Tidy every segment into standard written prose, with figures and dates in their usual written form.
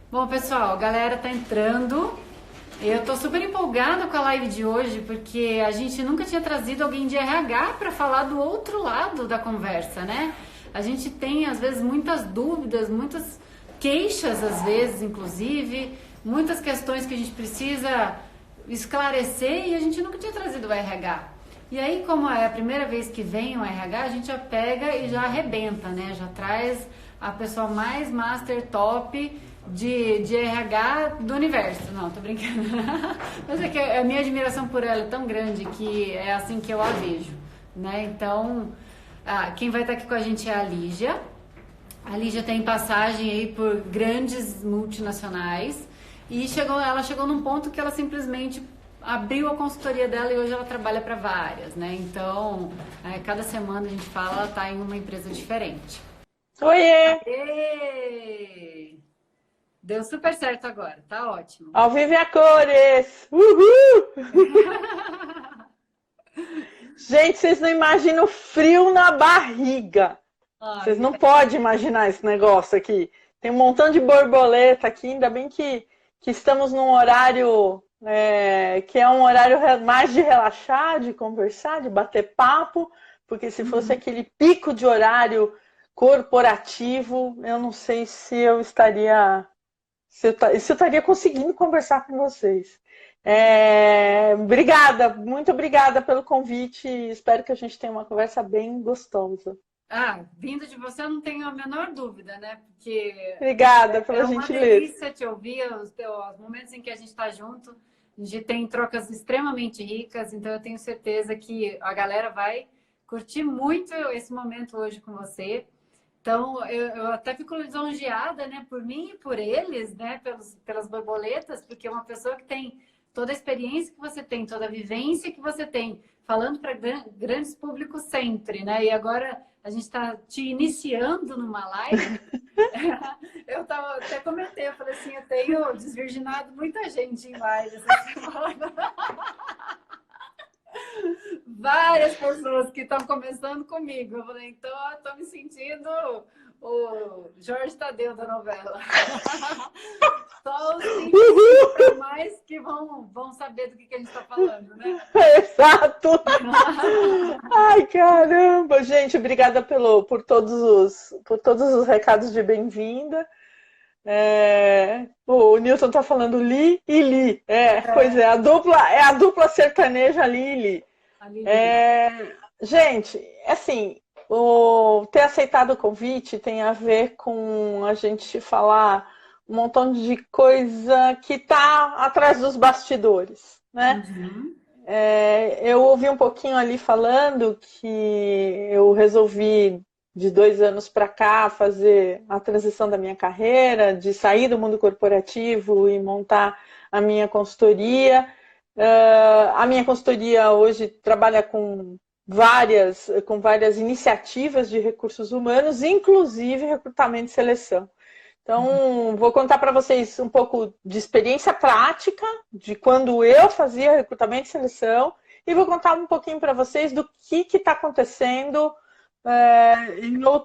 Bom, pessoal, a galera tá entrando. Eu tô super empolgada com a live de hoje, porque a gente nunca tinha trazido alguém de RH para falar do outro lado da conversa, né? A gente tem, às vezes, muitas dúvidas, muitas queixas, às vezes, inclusive, muitas questões que a gente precisa esclarecer e a gente nunca tinha trazido o RH. E aí, como é a primeira vez que vem o RH, a gente já pega e já arrebenta, né? Já traz a pessoa mais master top de RH do universo. Não, tô brincando. Mas é que a minha admiração por ela é tão grande que é assim que eu a vejo, né? Então, quem vai estar aqui com a gente é a Lígia. A Lígia tem passagem aí por grandes multinacionais e ela chegou num ponto que ela simplesmente abriu a consultoria dela e hoje ela trabalha para várias, né? Então, cada semana a gente fala, ela tá em uma empresa diferente. Oiê! Aê! Deu super certo agora, tá ótimo. Ao vivo e a cores! Uhul! Gente, vocês não imaginam o frio na barriga. Vocês Ai, não podem imaginar esse negócio aqui. Tem um montão de borboleta aqui, ainda bem que estamos num horário que é um horário mais de relaxar, de conversar, de bater papo, porque se fosse aquele pico de horário corporativo, eu não sei se eu estaria se eu estaria conseguindo conversar com vocês. Obrigada, muito obrigada pelo convite. Espero que a gente tenha uma conversa bem gostosa. vindo de você eu não tenho a menor dúvida, né? Porque Obrigada é pela uma gentileza. delícia te ouvir, os momentos em que a gente está junto, a gente tem trocas extremamente ricas, então eu tenho certeza que a galera vai curtir muito esse momento hoje com você. Então, eu até fico lisonjeada, né, por mim e por eles, né, pelas borboletas, porque é uma pessoa que tem toda a experiência que você tem, toda a vivência que você tem, falando para grandes públicos sempre, né? E agora a gente está te iniciando numa live. Eu até comentei, eu falei assim, eu tenho desvirginado muita gente em live essa semana. Várias pessoas que estão começando comigo. Eu falei, então, eu tô me sentindo o Jorge Tadeu da novela. Só os 25 para mais que vão saber do que a gente está falando, né? Exato! Ai, caramba! Gente, obrigada por todos os recados de bem-vinda. O Newton tá falando Li e Li. Pois é a dupla sertaneja Li e Li. A Lili. É, gente, assim, ter aceitado o convite tem a ver com a gente falar um montão de coisa que está atrás dos bastidores, né? Uhum. Eu ouvi um pouquinho ali falando que eu resolvi, de 2 anos para cá, fazer a transição da minha carreira, de sair do mundo corporativo e montar a minha consultoria. A minha consultoria hoje trabalha com várias iniciativas de recursos humanos, inclusive recrutamento e seleção. Então, vou contar para vocês um pouco de experiência prática, de quando eu fazia recrutamento e seleção, e vou contar um pouquinho para vocês do que está acontecendo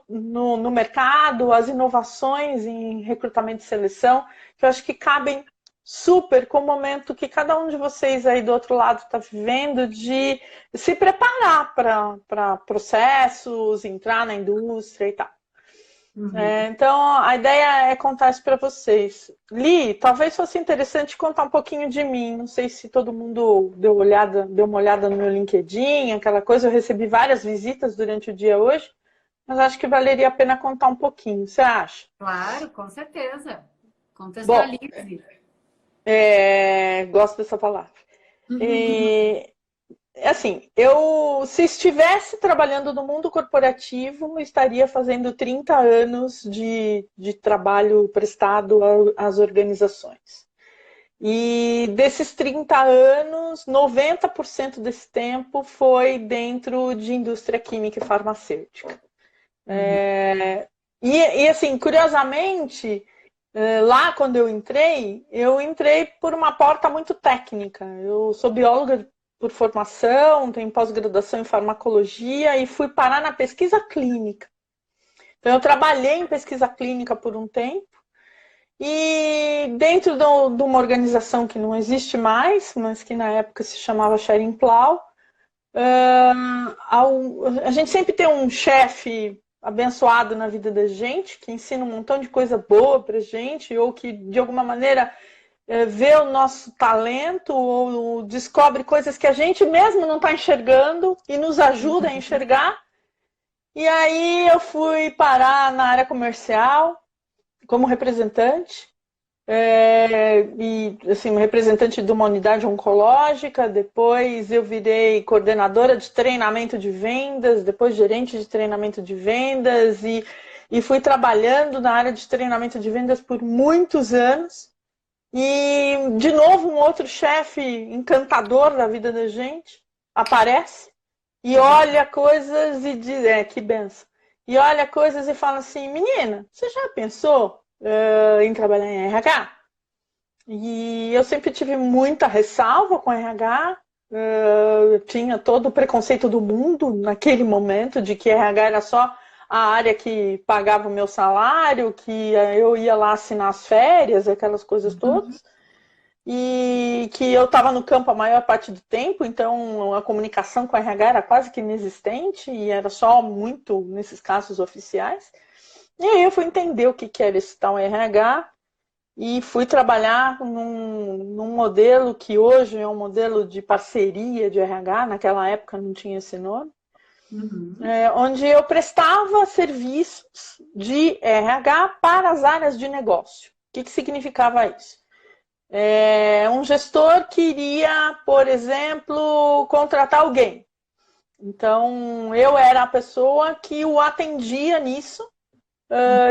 no mercado, as inovações em recrutamento e seleção, que eu acho que cabem super com o momento que cada um de vocês aí do outro lado está vivendo, de se preparar para processos, entrar na indústria e tal. Uhum. Então, a ideia é contar isso para vocês. Li, talvez fosse interessante contar um pouquinho de mim. Não sei se todo mundo deu uma olhada no meu LinkedIn, aquela coisa. Eu recebi várias visitas durante o dia hoje, mas acho que valeria a pena contar um pouquinho. Você acha? Claro, com certeza. Bom, Contextualize. gosto dessa palavra. E, assim, eu, se estivesse trabalhando no mundo corporativo, estaria fazendo 30 anos de trabalho prestado às organizações. E desses 30 anos, 90% desse tempo foi dentro de indústria química e farmacêutica. Uhum. E assim, curiosamente, lá quando eu entrei por uma porta muito técnica. Eu sou bióloga por formação, tenho pós-graduação em farmacologia e fui parar na pesquisa clínica. Então, eu trabalhei em pesquisa clínica por um tempo e dentro de uma organização que não existe mais, mas que na época se chamava Sharing Plow. A gente sempre tem um chefe abençoado na vida da gente, que ensina um montão de coisa boa pra gente, ou que de alguma maneira vê o nosso talento, ou descobre coisas que a gente mesmo não está enxergando e nos ajuda a enxergar. E aí eu fui parar na área comercial como representante. E assim, representante de uma unidade oncológica, depois eu virei coordenadora de treinamento de vendas, depois gerente de treinamento de vendas e fui trabalhando na área de treinamento de vendas por muitos anos. E de novo um outro chefe encantador da vida da gente aparece e olha coisas e diz, que benção. E olha coisas e fala assim, menina, você já pensou em trabalhar em RH? E eu sempre tive muita ressalva com RH, eu tinha todo o preconceito do mundo naquele momento, de que RH era só a área que pagava o meu salário, que eu ia lá assinar as férias, aquelas coisas todas. E que eu estava no campo a maior parte do tempo, então a comunicação com a RH era quase que inexistente e era só muito nesses casos oficiais. E aí eu fui entender o que era esse tal RH e fui trabalhar num modelo que hoje é um modelo de parceria de RH, naquela época não tinha esse nome, onde eu prestava serviços de RH para as áreas de negócio. O que significava isso? Um gestor queria, por exemplo, contratar alguém. Então, eu era a pessoa que o atendia nisso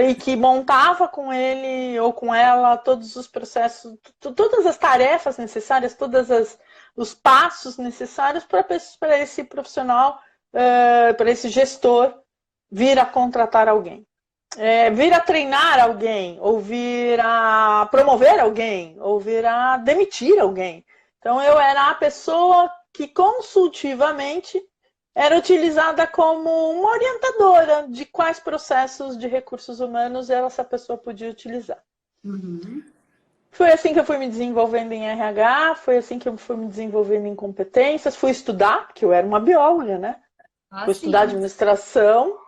e que montava com ele ou com ela todos os processos, todas as tarefas necessárias, os passos necessários para esse profissional, para esse gestor vir a contratar alguém. Vir a treinar alguém, ou vir a promover alguém, ou vir a demitir alguém. Então, eu era a pessoa que consultivamente era utilizada como uma orientadora de quais processos de recursos humanos essa pessoa podia utilizar. Foi assim que eu fui me desenvolvendo em RH, foi assim que eu fui me desenvolvendo em competências, fui estudar, porque eu era uma bióloga, né? Fui estudar administração,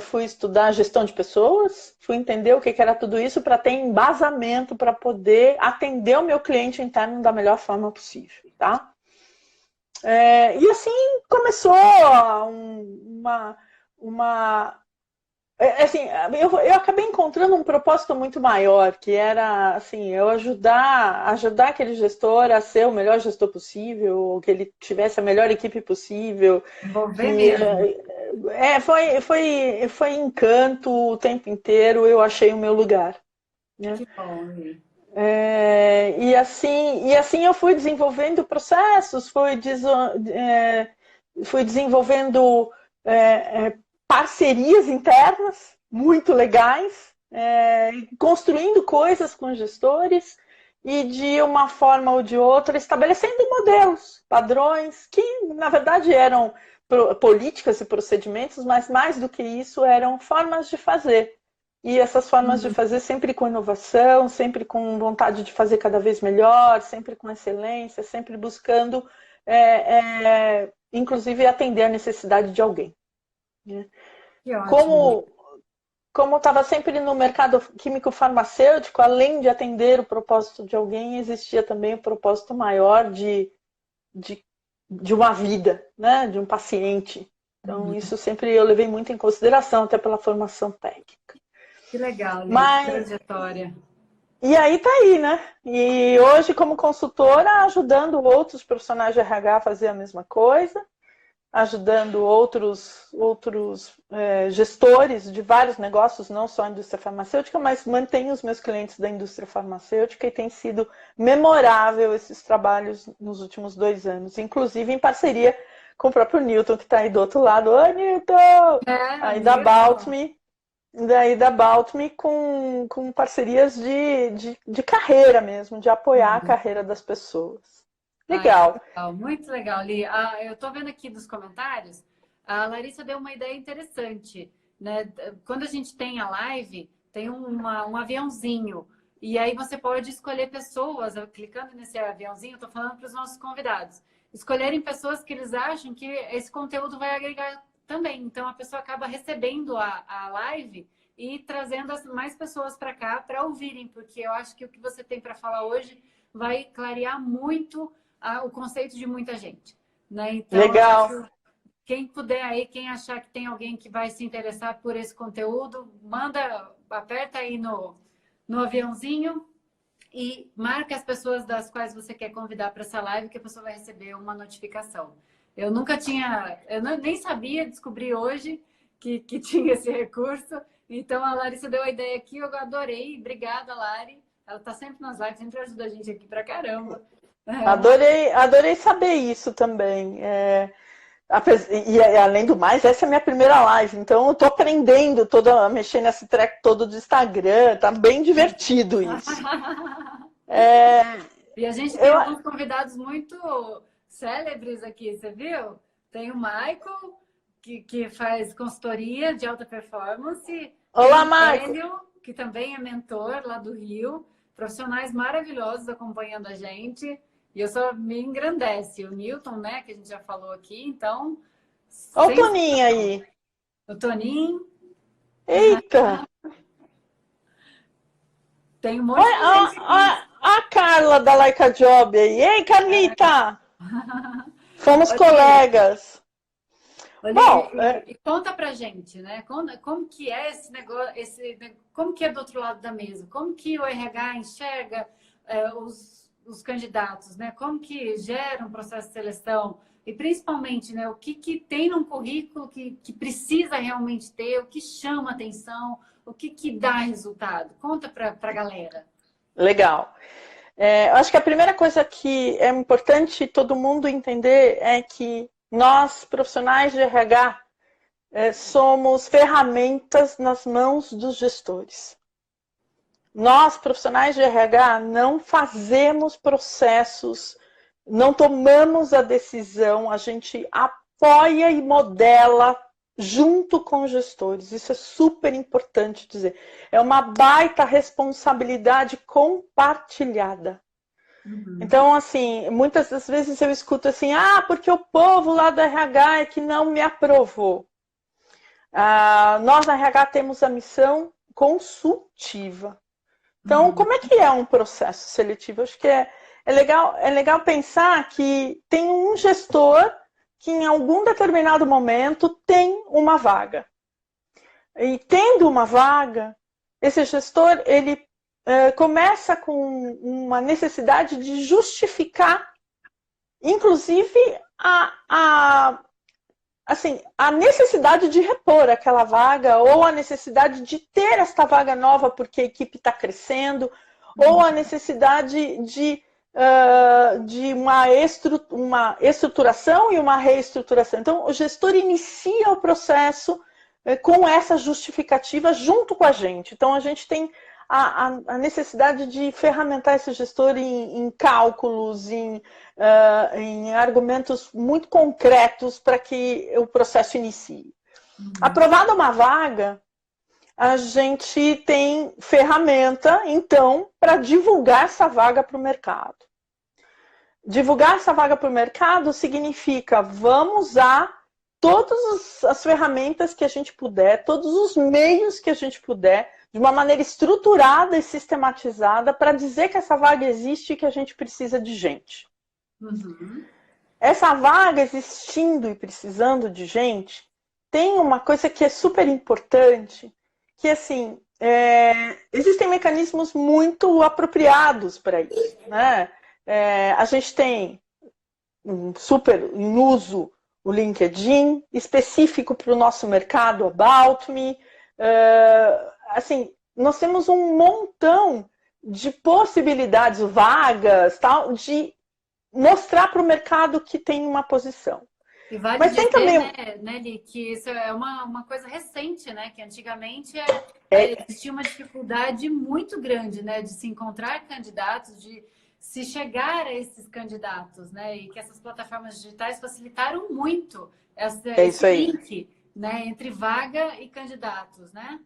fui estudar gestão de pessoas, fui entender o que era tudo isso para ter embasamento para poder atender o meu cliente interno da melhor forma possível, tá? E assim começou assim, eu acabei encontrando um propósito muito maior, que era assim, eu ajudar aquele gestor a ser o melhor gestor possível, que ele tivesse a melhor equipe possível. Envolver mesmo. Foi encanto o tempo inteiro, eu achei o meu lugar. Né? Que bom, E assim eu fui desenvolvendo processos, fui desenvolvendo parcerias internas muito legais, construindo coisas com gestores e de uma forma ou de outra estabelecendo modelos, padrões que na verdade eram políticas e procedimentos, mas mais do que isso eram formas de fazer. E essas formas de fazer sempre com inovação, sempre com vontade de fazer cada vez melhor, sempre com excelência, sempre buscando, inclusive, atender a necessidade de alguém. Né? Que ótimo. Como estava sempre no mercado químico-farmacêutico, além de atender o propósito de alguém, existia também o propósito maior de uma vida, né? De um paciente. Então, isso sempre eu levei muito em consideração, até pela formação técnica. Que legal, Lili, que trajetória. E aí tá aí, né? E hoje, como consultora, ajudando outros profissionais de RH a fazer a mesma coisa, ajudando outros gestores de vários negócios, não só a indústria farmacêutica, mas mantenho os meus clientes da indústria farmacêutica e tem sido memorável esses trabalhos nos últimos 2 anos, inclusive em parceria com o próprio Newton, que está aí do outro lado. Oi, Newton! Aí da Baltme com parcerias de carreira mesmo, de apoiar a carreira das pessoas. Legal. Legal. Muito legal, Li. Eu estou vendo aqui dos comentários, a Larissa deu uma ideia interessante. Né? Quando a gente tem a live, tem um aviãozinho. E aí você pode escolher pessoas, clicando nesse aviãozinho, eu tô falando para os nossos convidados, escolherem pessoas que eles acham que esse conteúdo vai agregar também. Então a pessoa acaba recebendo a live e trazendo mais pessoas para cá para ouvirem, porque eu acho que o que você tem para falar hoje vai clarear muito o conceito de muita gente, né? Então, eu Legal. acho quem puder aí, quem achar que tem alguém que vai se interessar por esse conteúdo, manda, aperta aí no aviãozinho e marca as pessoas das quais você quer convidar para essa live, que a pessoa vai receber uma notificação. Eu nunca tinha, nem sabia, descobri hoje que tinha esse recurso. Então a Larissa deu a ideia aqui, eu adorei. Obrigada, Lari. Ela está sempre nas lives, sempre ajuda a gente aqui pra caramba. Adorei saber isso também. E além do mais, essa é a minha primeira live, então eu tô aprendendo a mexer nesse treco todo do Instagram, tá bem divertido isso. E a gente tem alguns convidados muito célebres aqui, você viu? Tem o Michael, que faz consultoria de alta performance. Olá, tem o Michael. Hélio, que também é mentor lá do Rio. Profissionais maravilhosos acompanhando a gente. E eu só me engrandece. O Newton, né, que a gente já falou aqui, então... Olha o Toninho aí. O Toninho. Eita! Tem um monte de gente aqui. A Carla da Laika Job aí. Ei, Carlita! Fomos colegas. Olha, bom, e conta pra gente, né? Como que é esse negócio, como que é do outro lado da mesa? Como que o RH enxerga os candidatos, né? Como que gera um processo de seleção? E principalmente, né, o que tem num currículo que precisa realmente ter, o que chama atenção, o que dá resultado? Conta para a galera. Legal. Eu acho que a primeira coisa que é importante todo mundo entender é que nós, profissionais de RH, somos ferramentas nas mãos dos gestores. Nós, profissionais de RH, não fazemos processos, não tomamos a decisão, a gente apoia e modela junto com os gestores. Isso é super importante dizer. É uma baita responsabilidade compartilhada. Então, assim, muitas das vezes eu escuto assim, porque o povo lá do RH é que não me aprovou. Nós na RH temos a missão consultiva. Então, como é que é um processo seletivo? Acho que é legal pensar que tem um gestor que em algum determinado momento tem uma vaga. E tendo uma vaga, esse gestor, ele começa com uma necessidade de justificar, inclusive, a necessidade de repor aquela vaga, ou a necessidade de ter esta vaga nova porque a equipe está crescendo, ou a necessidade de uma estruturação e uma reestruturação. Então, o gestor inicia o processo com essa justificativa junto com a gente. Então, a gente tem a necessidade de ferramentar esse gestor em cálculos, em argumentos muito concretos para que o processo inicie. Aprovada uma vaga, a gente tem ferramenta, então, para divulgar essa vaga para o mercado. Divulgar essa vaga para o mercado significa vamos usar todas as ferramentas que a gente puder, todos os meios que a gente puder, de uma maneira estruturada e sistematizada para dizer que essa vaga existe e que a gente precisa de gente. Essa vaga existindo e precisando de gente, tem uma coisa que é super importante, que assim, existem mecanismos muito apropriados para isso, né? A gente tem super em uso o LinkedIn, específico para o nosso mercado, About Me. Assim, nós temos um montão de possibilidades, vagas, tal, de mostrar para o mercado que tem uma posição. E vale dizer, tem também, né, Li, que isso é uma coisa recente, né? Que antigamente existia uma dificuldade muito grande, né? De se encontrar candidatos, de se chegar a esses candidatos, né? E que essas plataformas digitais facilitaram muito esse link, né? Entre vaga e candidatos, né?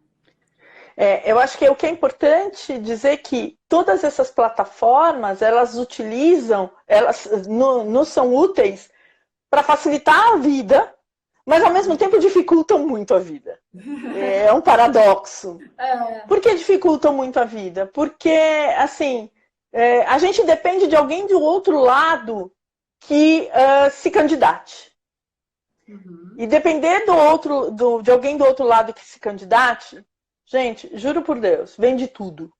Eu acho que o que é importante dizer que todas essas plataformas, elas utilizam, elas nos são úteis para facilitar a vida, mas ao mesmo tempo dificultam muito a vida. É um paradoxo. Por que dificultam muito a vida? Porque, assim, a gente depende de alguém do outro lado que se candidate. Uhum. E depender de alguém do outro lado que se candidate, gente, juro por Deus, vem de tudo.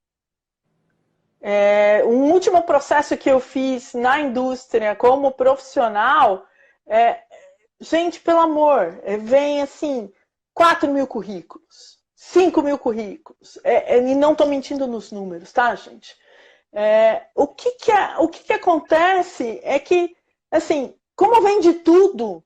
Um último processo que eu fiz na indústria como profissional, gente, pelo amor, vem assim, 4.000 currículos, 5.000 currículos, e não estou mentindo nos números, tá, gente? O que acontece é que, assim, como vem de tudo,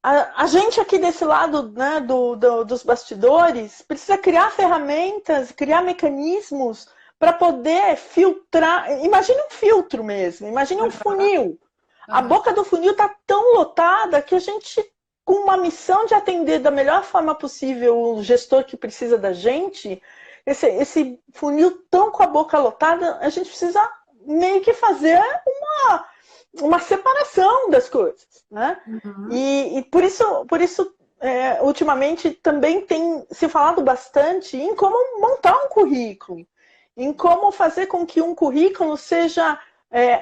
a gente aqui desse lado, né, dos bastidores precisa criar ferramentas, criar mecanismos para poder filtrar. Imagine um filtro mesmo, imagine um funil. A boca do funil está tão lotada que a gente, com uma missão de atender da melhor forma possível o gestor que precisa da gente, esse funil tão com a boca lotada, a gente precisa meio que fazer uma separação das coisas, né? Uhum. E por isso ultimamente também tem se falado bastante em como montar um currículo, em como fazer com que um currículo seja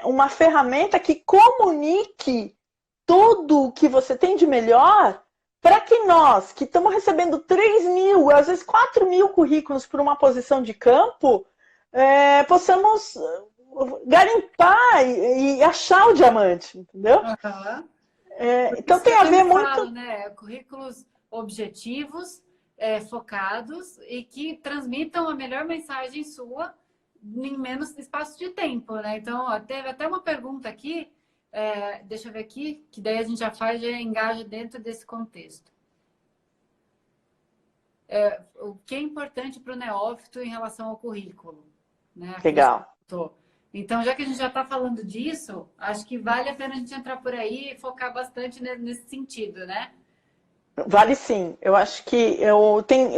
uma ferramenta que comunique tudo o que você tem de melhor, para que nós, que estamos recebendo 3.000, às vezes 4.000 currículos por uma posição de campo, possamos garimpar e achar o diamante, entendeu? Uhum. Então tem a ver muito... né? Currículos objetivos, focados e que transmitam a melhor mensagem sua em menos espaço de tempo, né? Então, ó, teve até uma pergunta aqui, deixa eu ver aqui, que daí a gente já engaja dentro desse contexto. O que é importante para o neófito em relação ao currículo? Né? Legal. Então, já que a gente já está falando disso, acho que vale a pena a gente entrar por aí e focar bastante nesse sentido, né? Vale sim. Eu acho que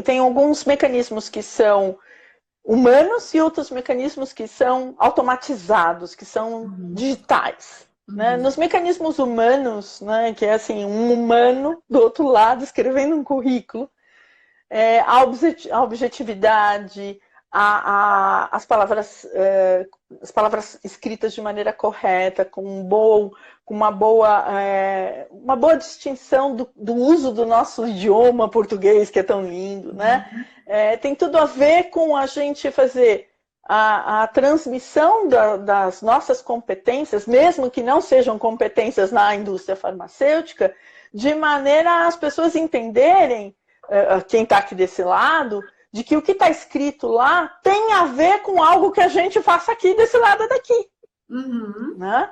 tem alguns mecanismos que são humanos e outros mecanismos que são automatizados, que são digitais. Uhum. Né? Nos mecanismos humanos, né, que é assim, um humano do outro lado escrevendo um currículo, a objetividade, as palavras escritas de maneira correta, com uma boa distinção do uso do nosso idioma português, que é tão lindo, né? Tem tudo a ver com a gente fazer a transmissão das nossas competências, mesmo que não sejam competências na indústria farmacêutica, de maneira as pessoas entenderem, quem está aqui desse lado, de que o que está escrito lá tem a ver com algo que a gente faça aqui desse lado daqui. Uhum. Né?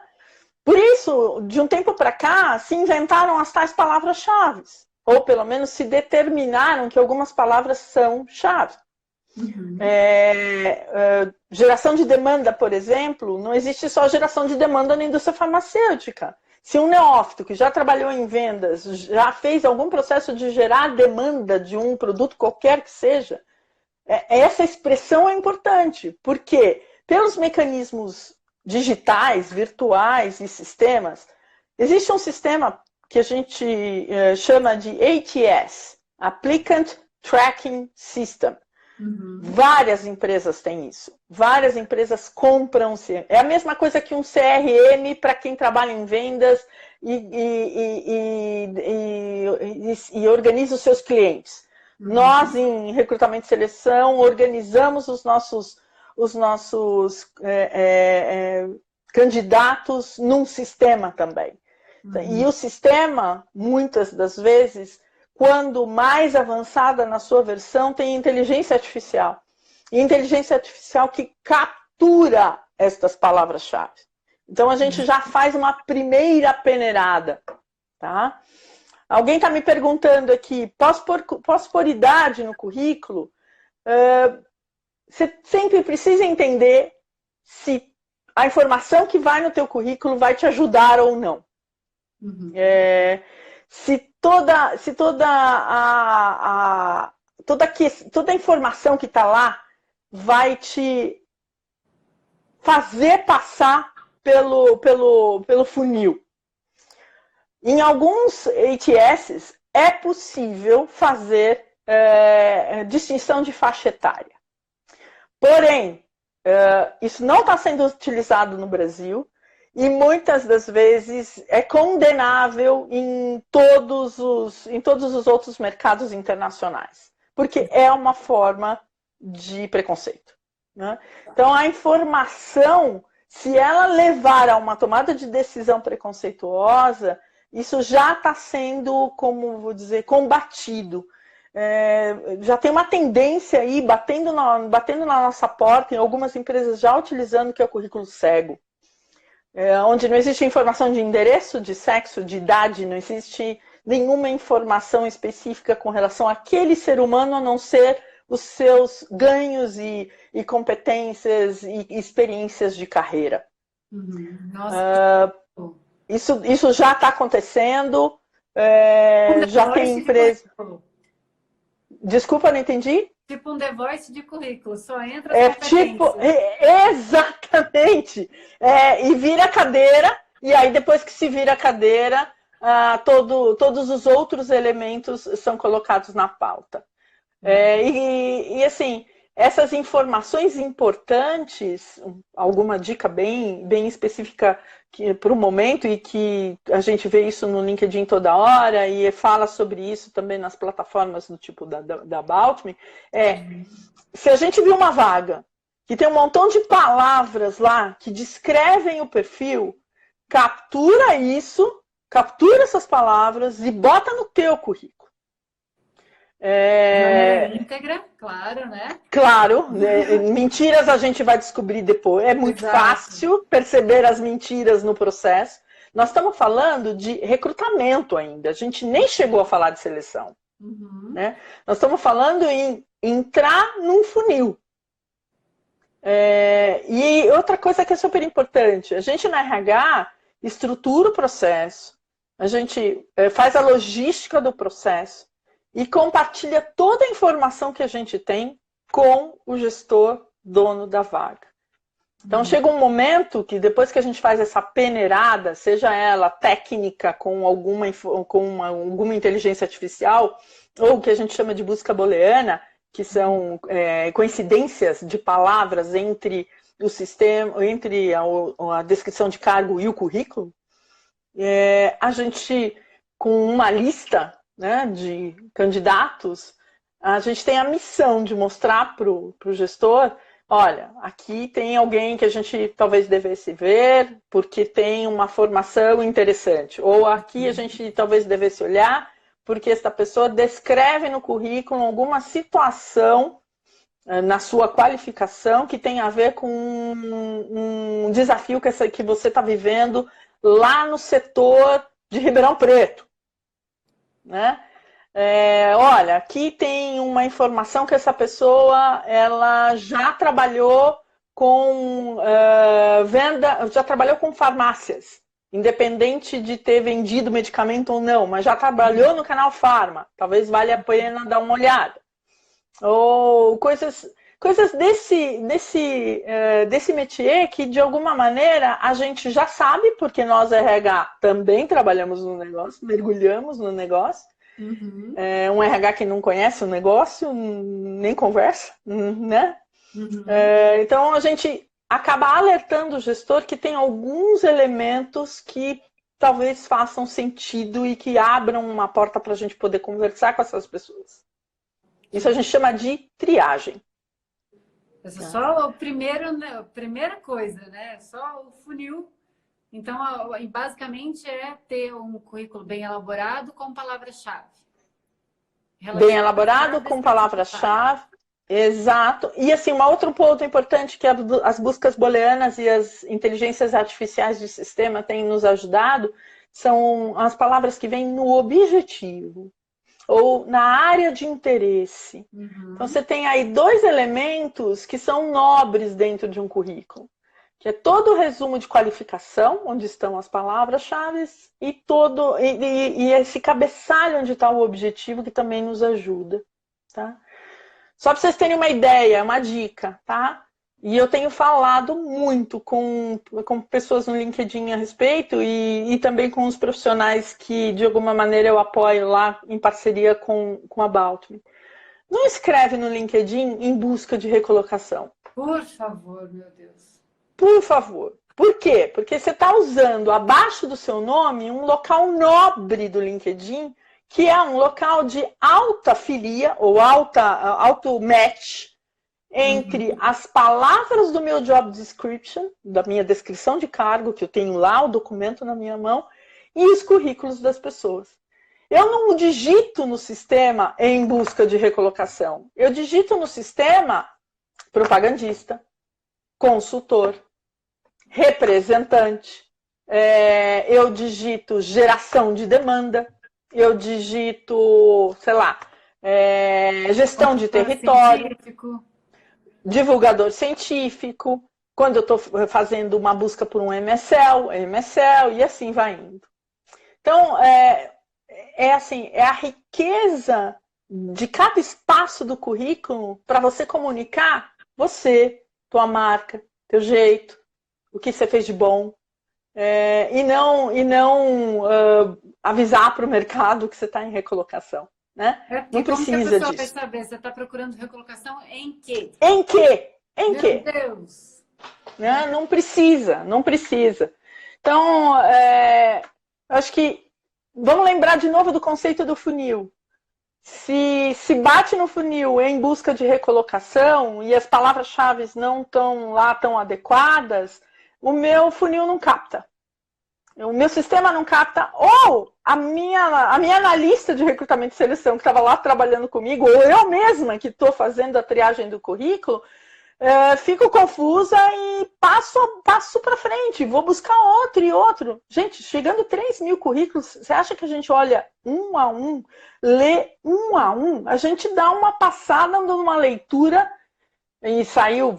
Por isso, de um tempo para cá, se inventaram as tais palavras-chave. Ou pelo menos se determinaram que algumas palavras são chave. Uhum. Geração de demanda, por exemplo, não existe só geração de demanda na indústria farmacêutica. Se um neófito que já trabalhou em vendas, já fez algum processo de gerar demanda de um produto qualquer que seja, essa expressão é importante, porque pelos mecanismos digitais, virtuais e sistemas, existe um sistema que a gente chama de ATS, Applicant Tracking System. Uhum. Várias empresas têm isso. Várias empresas compram. É a mesma coisa que um CRM para quem trabalha em vendas e organiza os seus clientes. Uhum. Nós, em recrutamento e seleção, organizamos os nossos candidatos num sistema também. Uhum. E o sistema, muitas das vezes, quando mais avançada na sua versão, tem inteligência artificial. E inteligência artificial que captura estas palavras-chave. Então, a gente já faz uma primeira peneirada. Tá? Alguém está me perguntando aqui, posso pôr idade no currículo? Você sempre precisa entender se a informação que vai no teu currículo vai te ajudar ou não. Uhum. Se toda toda a informação que está lá vai te fazer passar pelo funil. Em alguns ATS é possível fazer distinção de faixa etária. Porém, isso não está sendo utilizado no Brasil e muitas das vezes é condenável em todos os outros mercados internacionais, porque é uma forma de preconceito, né? Então, a informação, se ela levar a uma tomada de decisão preconceituosa, isso já está sendo, como vou dizer, combatido. Já tem uma tendência aí, batendo na nossa porta, em algumas empresas já utilizando, que é o currículo cego. Onde não existe informação de endereço, de sexo, de idade, não existe nenhuma informação específica com relação àquele ser humano, a não ser os seus ganhos e competências e experiências de carreira. Nossa, isso já está acontecendo, já tem empresa... Desculpa, não entendi? Tipo um The Voice de currículo, só entra as competências. Exatamente! E vira a cadeira, e aí depois que se vira a cadeira, todos os outros elementos são colocados na pauta. E assim, essas informações importantes, alguma dica bem específica para o momento, e que a gente vê isso no LinkedIn toda hora, e fala sobre isso também nas plataformas do tipo da About Me, se a gente viu uma vaga que tem um montão de palavras lá que descrevem o perfil, captura essas palavras e bota no teu currículo. De maneira íntegra, claro, né? Claro, mentiras a gente vai descobrir depois. É muito fácil perceber as mentiras no processo. Nós estamos falando de recrutamento ainda. A gente nem chegou a falar de seleção. Né? Nós estamos falando em entrar num funil. E outra coisa que é super importante, a gente na RH estrutura o processo, a gente faz a logística do processo e compartilha toda a informação que a gente tem com o gestor dono da vaga. Então chega um momento que depois que a gente faz essa peneirada, seja ela técnica com alguma inteligência artificial, ou o que a gente chama de busca booleana, que são coincidências de palavras entre o sistema, entre a descrição de cargo e o currículo, a gente, com uma lista, né, de candidatos, a gente tem a missão de mostrar para o gestor, olha, aqui tem alguém que a gente talvez devesse ver, porque tem uma formação interessante. Ou aqui a gente talvez devesse olhar, porque esta pessoa descreve no currículo alguma situação na sua qualificação que tem a ver com um desafio que você está vivendo lá no setor de Ribeirão Preto. Né? Olha, aqui tem uma informação que essa pessoa ela já trabalhou com venda, já trabalhou com farmácias, independente de ter vendido medicamento ou não, mas já trabalhou no canal Farma, talvez valha a pena dar uma olhada. Ou coisas desse métier que, de alguma maneira, a gente já sabe, porque nós, RH, também trabalhamos no negócio, mergulhamos no negócio. Um RH que não conhece o negócio, nem conversa, né? Então, a gente acaba alertando o gestor que tem alguns elementos que talvez façam sentido e que abram uma porta para a gente poder conversar com essas pessoas. Isso a gente chama de triagem. Essa é só a primeira coisa, né? Só o funil. Então, basicamente, é ter um currículo bem elaborado com palavra-chave. Bem elaborado com palavra-chave. Exato. E, assim, um outro ponto importante que as buscas booleanas e as inteligências artificiais de sistema têm nos ajudado são as palavras que vêm no objetivo ou na área de interesse. Então, você tem aí 2 elementos que são nobres dentro de um currículo, que é todo o resumo de qualificação, onde estão as palavras-chave, e esse cabeçalho onde está o objetivo, que também nos ajuda. Tá? Só para vocês terem uma ideia, uma dica, tá? E eu tenho falado muito com pessoas no LinkedIn a respeito e também com os profissionais que, de alguma maneira, eu apoio lá em parceria com a About Me. Não escreve no LinkedIn em busca de recolocação. Por favor, meu Deus. Por favor. Por quê? Porque você está usando abaixo do seu nome um local nobre do LinkedIn, que é um local de alta filia ou alto match entre as palavras do meu job description, da minha descrição de cargo, que eu tenho lá o documento na minha mão, e os currículos das pessoas. Eu não digito no sistema em busca de recolocação. Eu digito no sistema propagandista, consultor, representante, eu digito geração de demanda, eu digito, sei lá, gestão de território, científico. Divulgador científico, quando eu estou fazendo uma busca por um MSL, e assim vai indo. Então, assim, é a riqueza de cada espaço do currículo para você comunicar você, tua marca, teu jeito, o que você fez de bom, e não avisar para o mercado que você está em recolocação. Né? Não precisa disso. Como que a pessoa vai saber? Você está procurando recolocação em quê? Em quê? Em quê? Meu Deus! Né? Não precisa, não precisa. Então, acho que vamos lembrar de novo do conceito do funil. Se bate no funil em busca de recolocação e as palavras-chave não estão lá tão adequadas, o meu funil não capta. O meu sistema não capta, ou a minha analista de recrutamento e seleção que estava lá trabalhando comigo, ou eu mesma que estou fazendo a triagem do currículo, fico confusa e passo para frente, vou buscar outro e outro. Gente, chegando 3 mil currículos, você acha que a gente olha um a um, lê um a um? A gente dá uma passada numa leitura, e saíram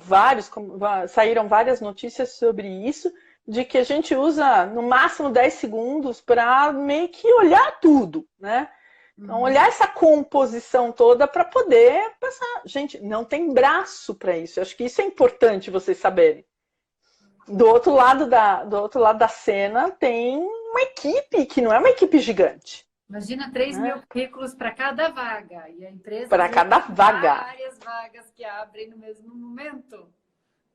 várias notícias sobre isso, de que a gente usa no máximo 10 segundos para meio que olhar tudo, né? Então, olhar essa composição toda para poder passar. Gente, não tem braço para isso. Eu acho que isso é importante vocês saberem. Do outro lado da cena tem uma equipe que não é uma equipe gigante. Imagina 3 mil currículos para cada vaga. E a empresa para cada vaga. Várias vagas que abrem no mesmo momento.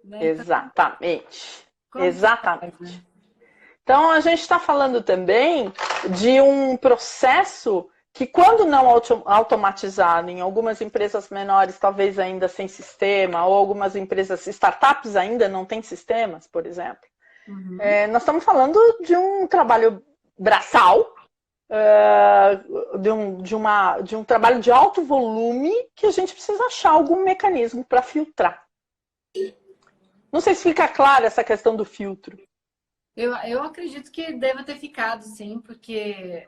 Né? Exatamente. Exatamente. Então, a gente está falando também de um processo que, quando não automatizado, em algumas empresas menores, talvez ainda sem sistema, ou algumas empresas, startups ainda não têm sistemas, por exemplo. Nós estamos falando de um trabalho braçal, de um trabalho de alto volume, que a gente precisa achar algum mecanismo para filtrar. Não sei se fica clara essa questão do filtro. Eu acredito que deva ter ficado, sim, porque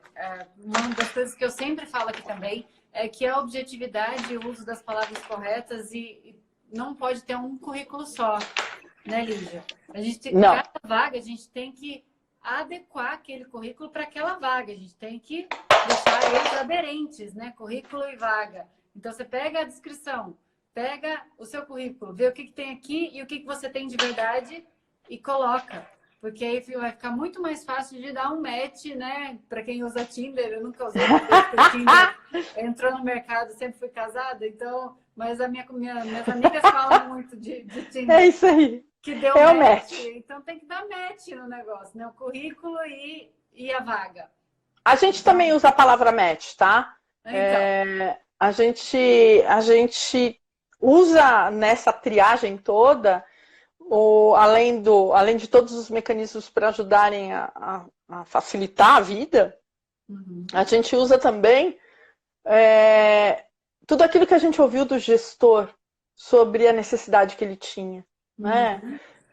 uma das coisas que eu sempre falo aqui também é que a objetividade e o uso das palavras corretas e não pode ter um currículo só, né, Lígia? Cada vaga, a gente tem que adequar aquele currículo para aquela vaga, a gente tem que deixar eles aderentes, né? Currículo e vaga. Então, você pega a descrição, pega o seu currículo, vê o que tem aqui e o que você tem de verdade e coloca. Porque aí vai ficar muito mais fácil de dar um match, né? Para quem usa Tinder, eu nunca usei, porque o Tinder entrou no mercado, sempre fui casada, então... Mas minhas amigas falam muito de Tinder. É isso aí. Que deu match. Então tem que dar match no negócio, né? O currículo e a vaga. A gente também usa a palavra match, tá? Então. A gente usa nessa triagem toda... além de todos os mecanismos para ajudarem a facilitar a vida, a gente usa também tudo aquilo que a gente ouviu do gestor sobre a necessidade que ele tinha. Né?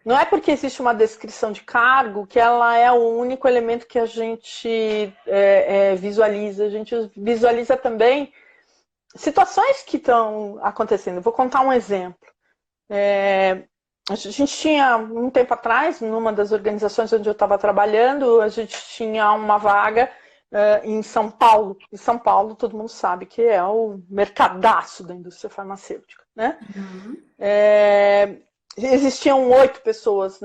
Não é porque existe uma descrição de cargo que ela é o único elemento que a gente visualiza. A gente visualiza também situações que estão acontecendo. Eu vou contar um exemplo. A gente tinha, um tempo atrás, numa das organizações onde eu estava trabalhando, a gente tinha uma vaga em São Paulo. Em São Paulo, todo mundo sabe que é o mercadaço da indústria farmacêutica, né? Uhum. Existiam 8 pessoas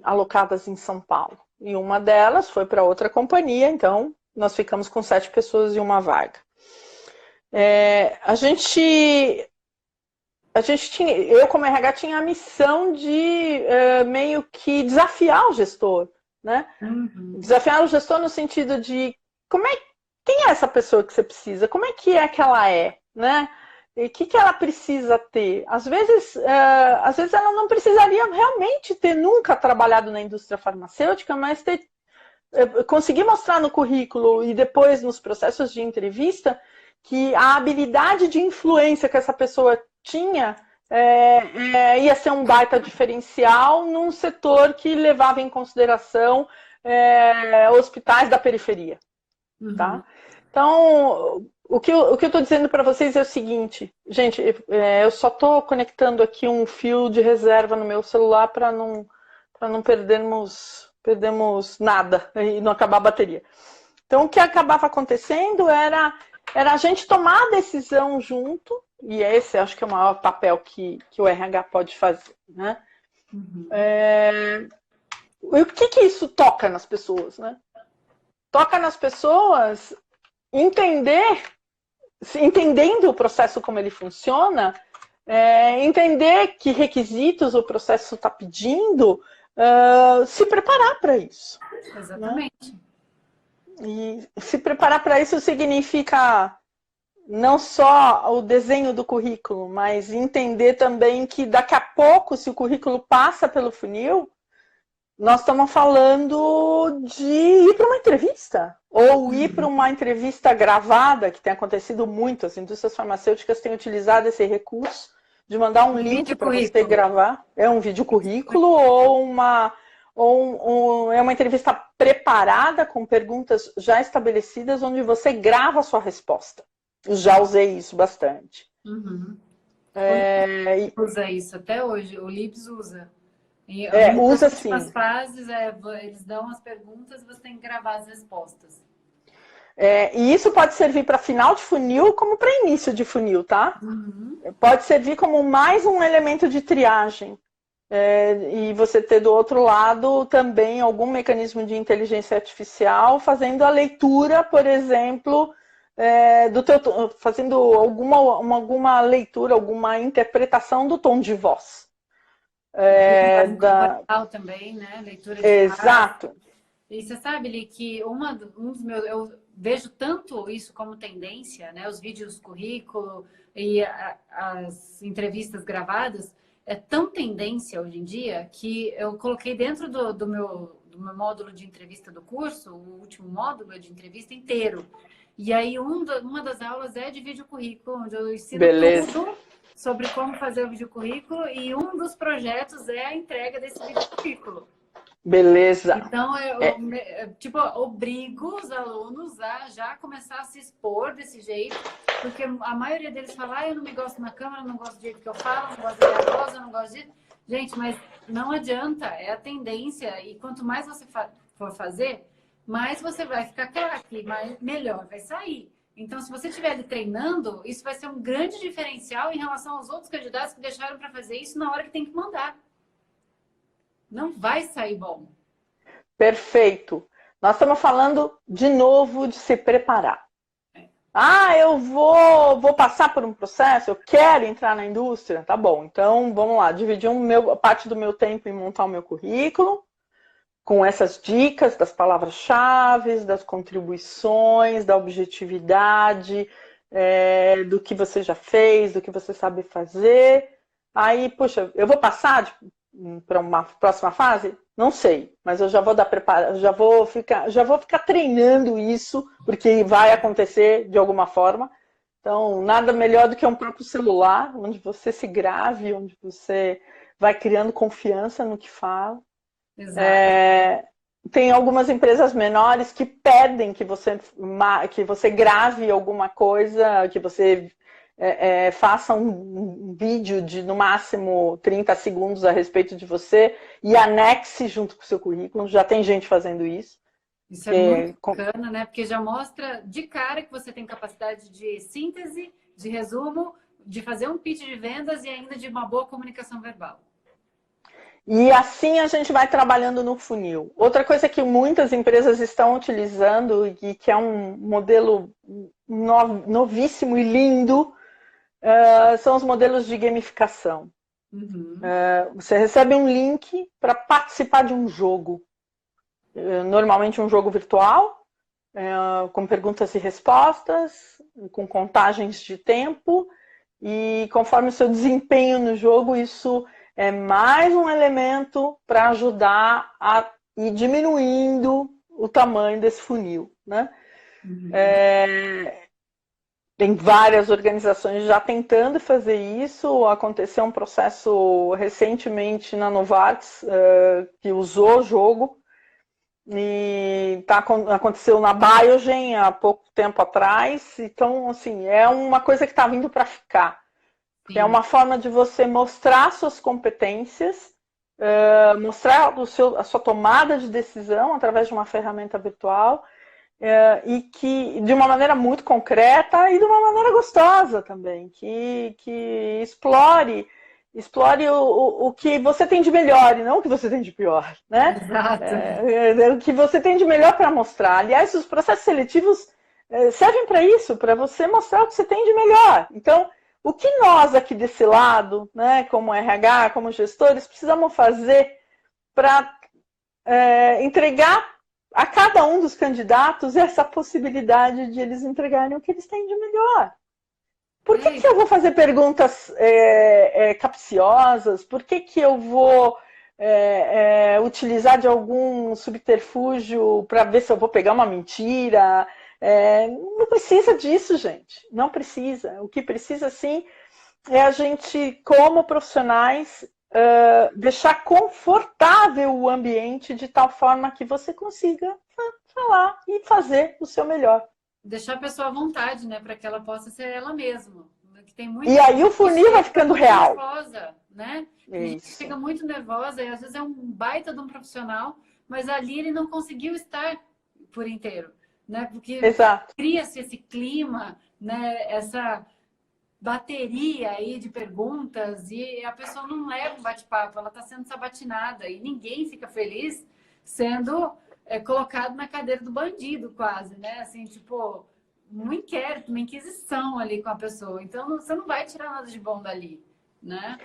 alocadas em São Paulo. E uma delas foi para outra companhia, então nós ficamos com 7 pessoas e uma vaga. Eu como RH tinha a missão de meio que desafiar o gestor, né? Uhum. Desafiar o gestor no sentido de quem é essa pessoa que você precisa? Como é que ela é, né? E o que ela precisa ter? Às vezes ela não precisaria realmente ter nunca trabalhado na indústria farmacêutica, mas conseguir mostrar no currículo e depois nos processos de entrevista que a habilidade de influência que essa pessoa tinha ia ser um baita diferencial num setor que levava em consideração hospitais da periferia. Uhum. Tá? Então, o que eu estou dizendo para vocês é o seguinte, gente, eu só estou conectando aqui um fio de reserva no meu celular para não perdermos nada e não acabar a bateria. Então, o que acabava acontecendo era a gente tomar a decisão junto, e esse acho que é o maior papel que o RH pode fazer, né? Uhum. E o que isso toca nas pessoas, né? Toca nas pessoas entendendo o processo como ele funciona, entender que requisitos o processo está pedindo, se preparar para isso. Exatamente. Né? E se preparar para isso significa não só o desenho do currículo, mas entender também que daqui a pouco, se o currículo passa pelo funil, nós estamos falando de ir para uma entrevista, ou ir para uma entrevista gravada, que tem acontecido muito, as indústrias farmacêuticas têm utilizado esse recurso de mandar um link para você gravar, um vídeo currículo ou é uma entrevista preparada com perguntas já estabelecidas, onde você grava a sua resposta. Eu já usei isso bastante. Uhum. O Libs usa isso até hoje, o Libs usa. Usa sim. As fases, eles dão as perguntas e você tem que gravar as respostas. E isso pode servir para final de funil como para início de funil, tá? Uhum. Pode servir como mais um elemento de triagem. E você ter do outro lado também algum mecanismo de inteligência artificial fazendo a leitura, por exemplo, fazendo alguma leitura, alguma interpretação do tom de voz. Também, né? Leitura de Exato. E você sabe, Li, que eu vejo tanto isso como tendência, né? Os vídeos currículo e as entrevistas gravadas, é tão tendência hoje em dia que eu coloquei dentro do meu módulo de entrevista do curso, o último módulo de entrevista inteiro. E aí uma das aulas é de vídeo currículo, onde eu ensino tudo sobre como fazer o vídeo currículo, e um dos projetos é a entrega desse vídeo currículo. Beleza. Então, eu obrigo os alunos a já começar a se expor desse jeito, porque a maioria deles fala, eu não me gosto na câmera, não gosto do jeito que eu falo, não gosto da minha voz, eu não gosto de... Gente, mas não adianta, é a tendência, e quanto mais você for fazer, mais você vai ficar craque, melhor vai sair. Então, se você estiver ali treinando, isso vai ser um grande diferencial em relação aos outros candidatos que deixaram para fazer isso na hora que tem que mandar. Não vai sair bom. Perfeito. Nós estamos falando de novo de se preparar. Eu vou passar por um processo, eu quero entrar na indústria, tá bom. Então, vamos lá, dividir parte do meu tempo em montar o meu currículo, com essas dicas das palavras-chave, das contribuições, da objetividade, do que você já fez, do que você sabe fazer. Aí, puxa, eu vou passar para uma próxima fase? Não sei, mas eu já vou já vou ficar treinando isso, porque vai acontecer de alguma forma. Então, nada melhor do que um próprio celular, onde você se grave, onde você vai criando confiança no que fala. Exato. Tem algumas empresas menores que pedem que você grave alguma coisa, que você faça um vídeo de no máximo 30 segundos a respeito de você e anexe junto com o seu currículo. Já tem gente fazendo isso. Isso é muito bacana, né? Porque já mostra de cara que você tem capacidade de síntese, de resumo, de fazer um pitch de vendas e ainda de uma boa comunicação verbal. E assim a gente vai trabalhando no funil. Outra coisa que muitas empresas estão utilizando e que é um modelo novíssimo e lindo, são os modelos de gamificação. Uhum. Você recebe um link para participar de um jogo. Normalmente um jogo virtual, com perguntas e respostas, com contagens de tempo, e conforme o seu desempenho no jogo, isso é mais um elemento para ajudar a ir diminuindo o tamanho desse funil, né? Uhum. Tem várias organizações já tentando fazer isso. Aconteceu um processo recentemente na Novartis, que usou o jogo, e aconteceu na Biogen há pouco tempo atrás. Então, assim, é uma coisa que está vindo para ficar. Que é uma forma de você mostrar suas competências, mostrar a sua tomada de decisão através de uma ferramenta virtual, e que de uma maneira muito concreta e de uma maneira gostosa também, que explore o que você tem de melhor e não o que você tem de pior, né? Exato. O que você tem de melhor para mostrar. Aliás, os processos seletivos servem para isso, para você mostrar o que você tem de melhor. Então, o que nós aqui desse lado, né, como RH, como gestores, precisamos fazer para entregar a cada um dos candidatos essa possibilidade de eles entregarem o que eles têm de melhor. Por que eu vou fazer perguntas capciosas? Por que eu vou utilizar de algum subterfúgio para ver se eu vou pegar uma mentira? Não precisa disso, gente. Não precisa. O que precisa, sim, é a gente, como profissionais, deixar confortável o ambiente de tal forma que você consiga falar e fazer o seu melhor. Deixar a pessoa à vontade, né? Para que ela possa ser ela mesma. Que tem muita e aí o funil vai ficando real. Nervosa, né? Tem gente que fica muito nervosa e às vezes é um baita de um profissional, mas ali ele não conseguiu estar por inteiro, né? Porque cria-se esse clima, né? Essa bateria aí de perguntas e a pessoa não leva um bate-papo, ela está sendo sabatinada e ninguém fica feliz sendo colocado na cadeira do bandido quase, né? Assim, tipo, um inquérito, uma inquisição ali com a pessoa. Então, você não vai tirar nada de bom dali, né?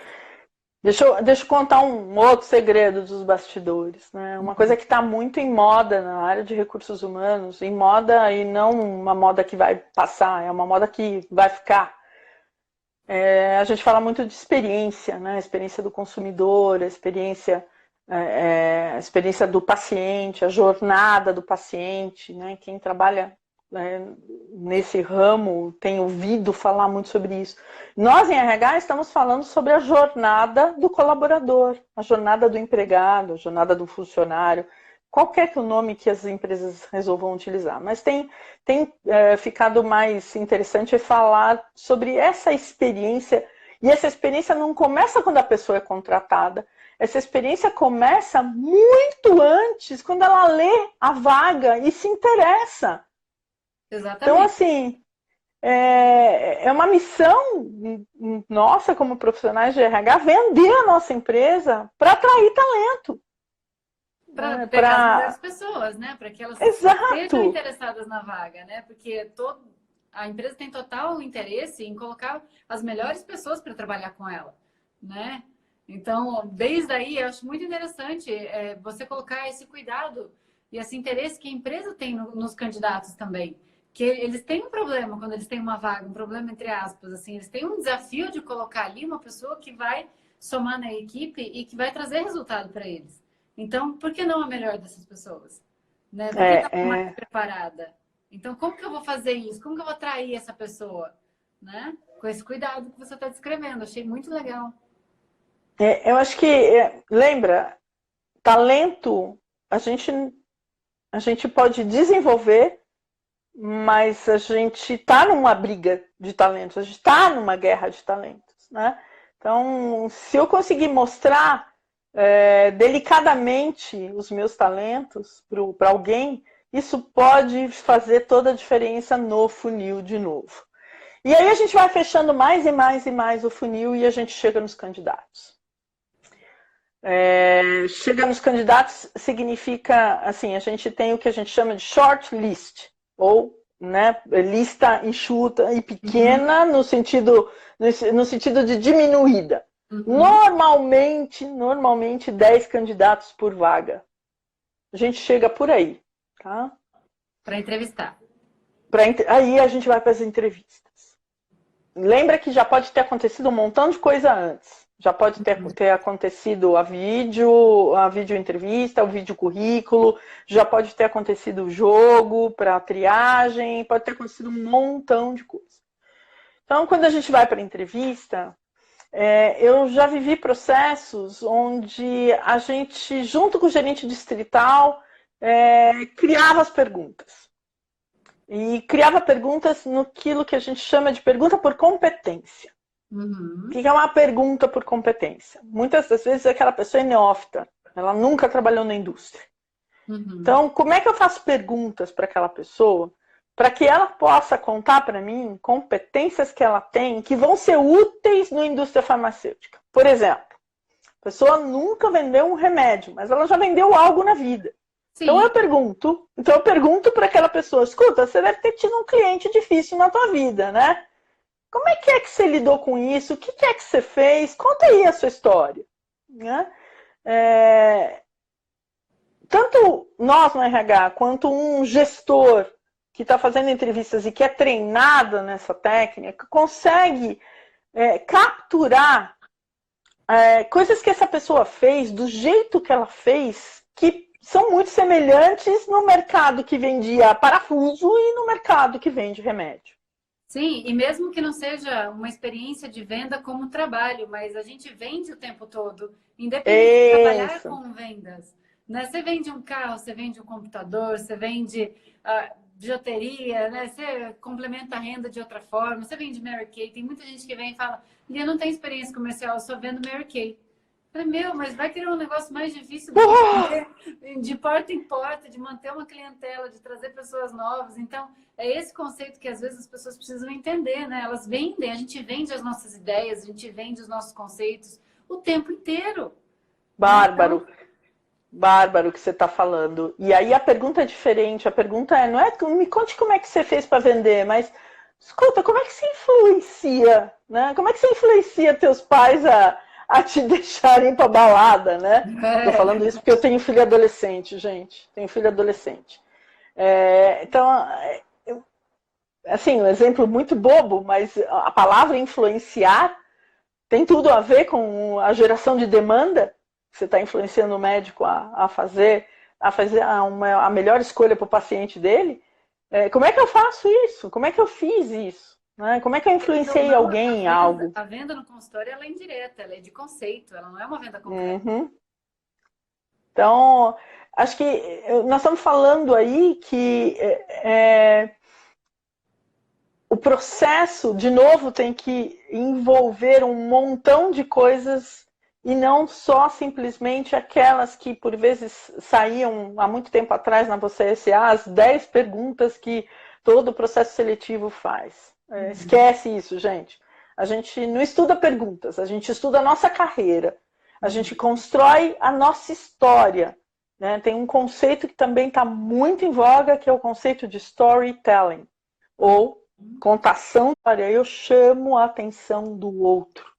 Deixa eu contar um outro segredo dos bastidores, né? Uma coisa que está muito em moda na área de recursos humanos, em moda e não uma moda que vai passar, é uma moda que vai ficar. A gente fala muito de experiência, né? A experiência do consumidor, a experiência do paciente, a jornada do paciente, né? Quem trabalha nesse ramo tem ouvido falar muito sobre isso. Nós, em RH, estamos falando sobre a jornada do colaborador, a jornada do empregado, a jornada do funcionário, qualquer que o nome que as empresas resolvam utilizar. Mas tem ficado mais interessante falar sobre essa experiência, e essa experiência não começa quando a pessoa é contratada, essa experiência começa muito antes, quando ela lê a vaga e se interessa. Exatamente. Então, assim, é uma missão nossa como profissionais de RH vender a nossa empresa para atrair talento. Para pegar as pessoas, né? Para que elas estejam interessadas na vaga, né? Porque a empresa tem total interesse em colocar as melhores pessoas para trabalhar com ela, né? Então, desde aí, eu acho muito interessante você colocar esse cuidado e esse interesse que a empresa tem nos candidatos também. Que eles têm um problema quando eles têm uma vaga, um problema entre aspas, assim, eles têm um desafio de colocar ali uma pessoa que vai somar na equipe e que vai trazer resultado para eles. Então, por que não a melhor dessas pessoas? Né? Por que ela mais preparada? Então, como que eu vou fazer isso? Como que eu vou atrair essa pessoa? Né? Com esse cuidado que você está descrevendo. Achei muito legal. Eu acho que, lembra, talento a gente pode desenvolver, mas a gente está numa briga de talentos, a gente está numa guerra de talentos, né? Então, se eu conseguir mostrar delicadamente os meus talentos para alguém, isso pode fazer toda a diferença no funil de novo. E aí a gente vai fechando mais e mais e mais o funil e a gente chega nos candidatos. Chega nos candidatos significa, assim, a gente tem o que a gente chama de short list, ou né, lista enxuta e pequena no sentido de diminuída. Normalmente 10 candidatos por vaga. A gente chega por aí, tá? Para entrevistar. Aí a gente vai para as entrevistas. Lembra que já pode ter acontecido um montão de coisa antes. Já pode ter acontecido a vídeo entrevista, o vídeo currículo, já pode ter acontecido o jogo para triagem, pode ter acontecido um montão de coisa. Então, quando a gente vai para a entrevista, eu já vivi processos onde a gente, junto com o gerente distrital, criava as perguntas. E criava perguntas naquilo que a gente chama de pergunta por competência. O que é uma pergunta por competência? Muitas das vezes aquela pessoa é neófita, ela nunca trabalhou na indústria. Então, como é que eu faço perguntas para aquela pessoa para que ela possa contar para mim competências que ela tem que vão ser úteis na indústria farmacêutica? Por exemplo, a pessoa nunca vendeu um remédio, mas ela já vendeu algo na vida. Sim. Então eu pergunto para aquela pessoa, escuta, você deve ter tido um cliente difícil na tua vida, né? Como é que você lidou com isso? O que é que você fez? Conta aí a sua história. Né? Tanto nós no RH, quanto um gestor que está fazendo entrevistas e que é treinado nessa técnica, consegue capturar coisas que essa pessoa fez, do jeito que ela fez, que são muito semelhantes no mercado que vendia parafuso e no mercado que vende remédio. Sim, e mesmo que não seja uma experiência de venda como trabalho, mas a gente vende o tempo todo, independente de trabalhar com vendas. Né? Você vende um carro, você vende um computador, você vende bijuteria, né? Você complementa a renda de outra forma, você vende Mary Kay. Tem muita gente que vem e fala, Lia, não tem experiência comercial, eu só vendo Mary Kay. Eu falei, mas vai criar um negócio mais difícil de porta em porta, de manter uma clientela, de trazer pessoas novas. Então, é esse conceito que às vezes as pessoas precisam entender, né? Elas vendem, a gente vende as nossas ideias, a gente vende os nossos conceitos o tempo inteiro. Bárbaro. Então, bárbaro que você está falando. E aí a pergunta é diferente. A pergunta não é me conte como é que você fez para vender, mas escuta, como é que você influencia, né? Como é que você influencia teus pais a te deixarem para balada, né? Tô falando isso porque eu tenho filho adolescente, gente. Tenho filho adolescente. Então, assim, um exemplo muito bobo, mas a palavra influenciar tem tudo a ver com a geração de demanda. Você está influenciando o médico a fazer a melhor escolha para o paciente dele. Como é que eu faço isso? Como é que eu fiz isso? Né? Como é que eu influenciei alguém em algo? A venda no consultório ela é indireta, ela é de conceito, ela não é uma venda concreta. Então, acho que nós estamos falando aí que o processo, de novo, tem que envolver um montão de coisas e não só simplesmente aquelas que, por vezes, saíam há muito tempo atrás na Você SA, as 10 perguntas que todo o processo seletivo faz. Esquece isso, gente. A gente não estuda perguntas, a gente estuda a nossa carreira. A gente constrói a nossa história. Né? Tem um conceito que também está muito em voga, que é o conceito de storytelling, ou contação de história. Eu chamo a atenção do outro.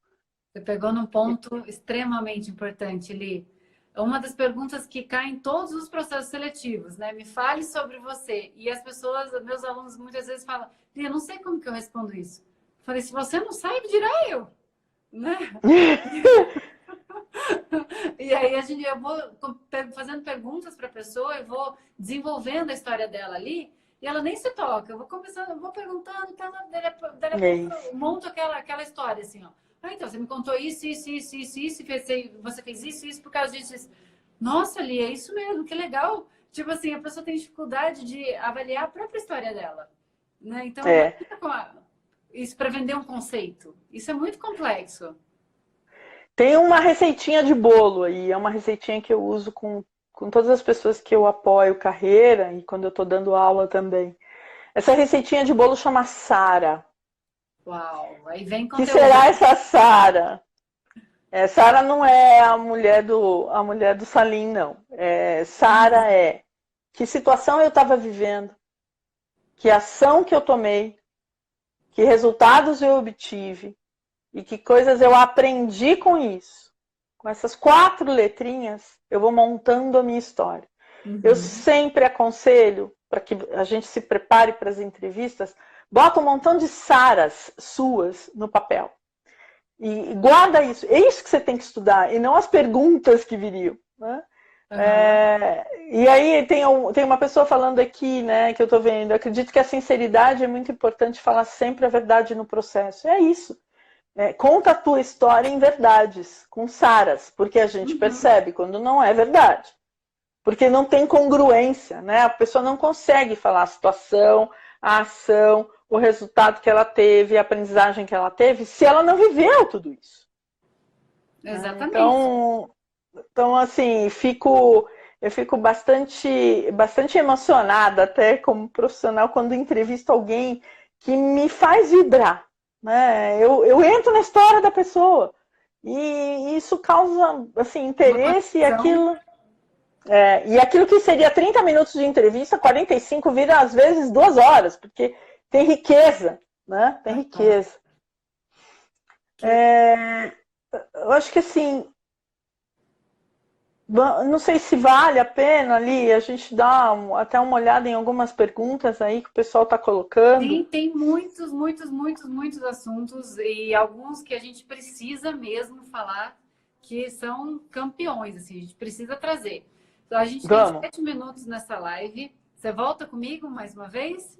Você pegou num ponto extremamente importante, Li. Uma das perguntas que cai em todos os processos seletivos, né? Me fale sobre você. E as pessoas, meus alunos, muitas vezes falam, Li, eu não sei como que eu respondo isso. Eu falei, se você não sabe, dirá eu. Né? E aí eu vou fazendo perguntas para a pessoa, eu vou desenvolvendo a história dela ali, e ela nem se toca. Eu vou começando, eu vou perguntando, eu monto aquela história assim, ó. Então, você me contou isso, você fez isso por causa disso. Nossa, Lia, é isso mesmo, que legal. Tipo assim, a pessoa tem dificuldade de avaliar a própria história dela. Né? Então, isso para vender um conceito. Isso é muito complexo. Tem uma receitinha de bolo aí, é uma receitinha que eu uso com com todas as pessoas que eu apoio carreira e quando eu estou dando aula também. Essa receitinha de bolo chama Sara. Uau, aí vem Que conteúdo. será essa Sara? Sara não é a mulher do Salim, não. Sara é que situação eu estava vivendo, que ação que eu tomei, que resultados eu obtive e que coisas eu aprendi com isso. Com essas 4 letrinhas, eu vou montando a minha história. Eu sempre aconselho, para que a gente se prepare para as entrevistas, bota um montão de Saras suas no papel. E guarda isso. É isso que você tem que estudar, e não as perguntas que viriam. Né? E aí tem uma pessoa falando aqui, né, que eu estou vendo, eu acredito que a sinceridade é muito importante, falar sempre a verdade no processo. É isso. Conta a tua história em verdades, com Saras, porque a gente percebe quando não é verdade. Porque não tem congruência, né? A pessoa não consegue falar a situação, a ação, o resultado que ela teve, a aprendizagem que ela teve, se ela não viveu tudo isso. Exatamente. Então assim, eu fico bastante emocionada, até como profissional, quando entrevisto alguém que me faz vibrar. Né? Eu entro na história da pessoa e isso causa assim, interesse, e aquilo que seria 30 minutos de entrevista, 45 vira às vezes 2 horas, porque tem riqueza, né? Tem riqueza. Eu acho que assim, não sei se vale a pena ali a gente dar até uma olhada em algumas perguntas aí que o pessoal está colocando. Sim, tem muitos assuntos e alguns que a gente precisa mesmo falar que são campeões, assim, a gente precisa trazer. Então, a gente tem 7 minutos nessa live. Você volta comigo mais uma vez?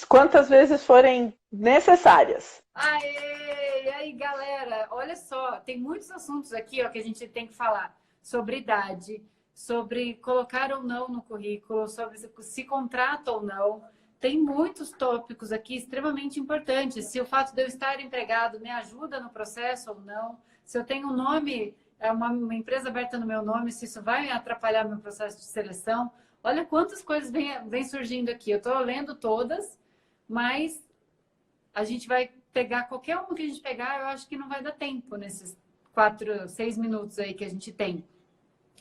Quantas vezes forem necessárias. Aê! E aí, galera, olha só, tem muitos assuntos aqui, ó, que a gente tem que falar. Sobre idade, sobre colocar ou não no currículo, sobre se contrata ou não. Tem muitos tópicos aqui extremamente importantes. Se o fato de eu estar empregado me ajuda no processo ou não. Se eu tenho um nome, uma empresa aberta no meu nome, se isso vai atrapalhar meu processo de seleção. Olha quantas coisas vem surgindo aqui. Eu estou lendo todas, mas a gente vai pegar qualquer uma que a gente pegar, eu acho que não vai dar tempo nesses 6 minutos aí que a gente tem.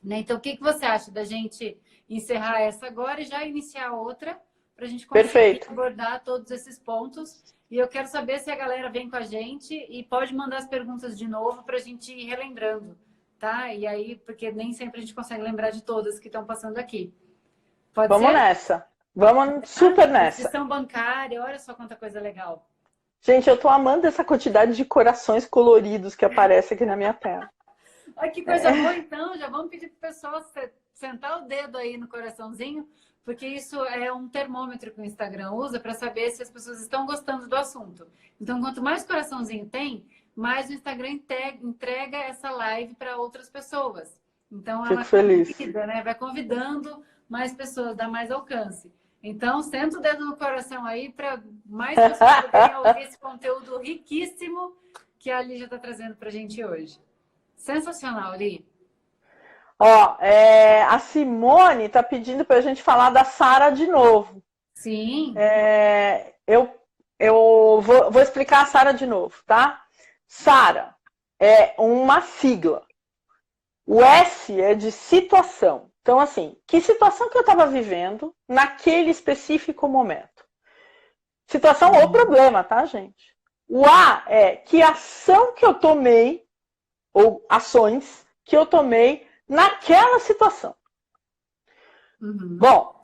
Né? Então, o que você acha da gente encerrar essa agora e já iniciar outra, para a gente conseguir abordar todos esses pontos? E eu quero saber se a galera vem com a gente e pode mandar as perguntas de novo para a gente ir relembrando, tá? E aí, porque nem sempre a gente consegue lembrar de todas que estão passando aqui. Pode ser? Vamos nessa. Vamos super nessa. Instituição bancária, olha só quanta coisa legal. Gente, eu tô amando essa quantidade de corações coloridos que aparece aqui na minha tela. Olha que coisa boa, então. Já vamos pedir para o pessoal sentar o dedo aí no coraçãozinho, porque isso é um termômetro que o Instagram usa para saber se as pessoas estão gostando do assunto. Então, quanto mais coraçãozinho tem, mais o Instagram entrega essa live para outras pessoas. Então, ela convida, né? Vai convidando mais pessoas, dá mais alcance. Então, senta o dedo no coração aí para mais pessoas poderem ouvir esse conteúdo riquíssimo que a Lígia está trazendo para a gente hoje. Sensacional, Li. Ó, a Simone está pedindo para a gente falar da Sara de novo. Sim. Eu vou explicar a Sara de novo, tá? Sara é uma sigla. O S é de situação. Então, assim, que situação que eu estava vivendo naquele específico momento? Situação ou problema, tá, gente? O A é que ação que eu tomei, ou ações que eu tomei naquela situação. Bom,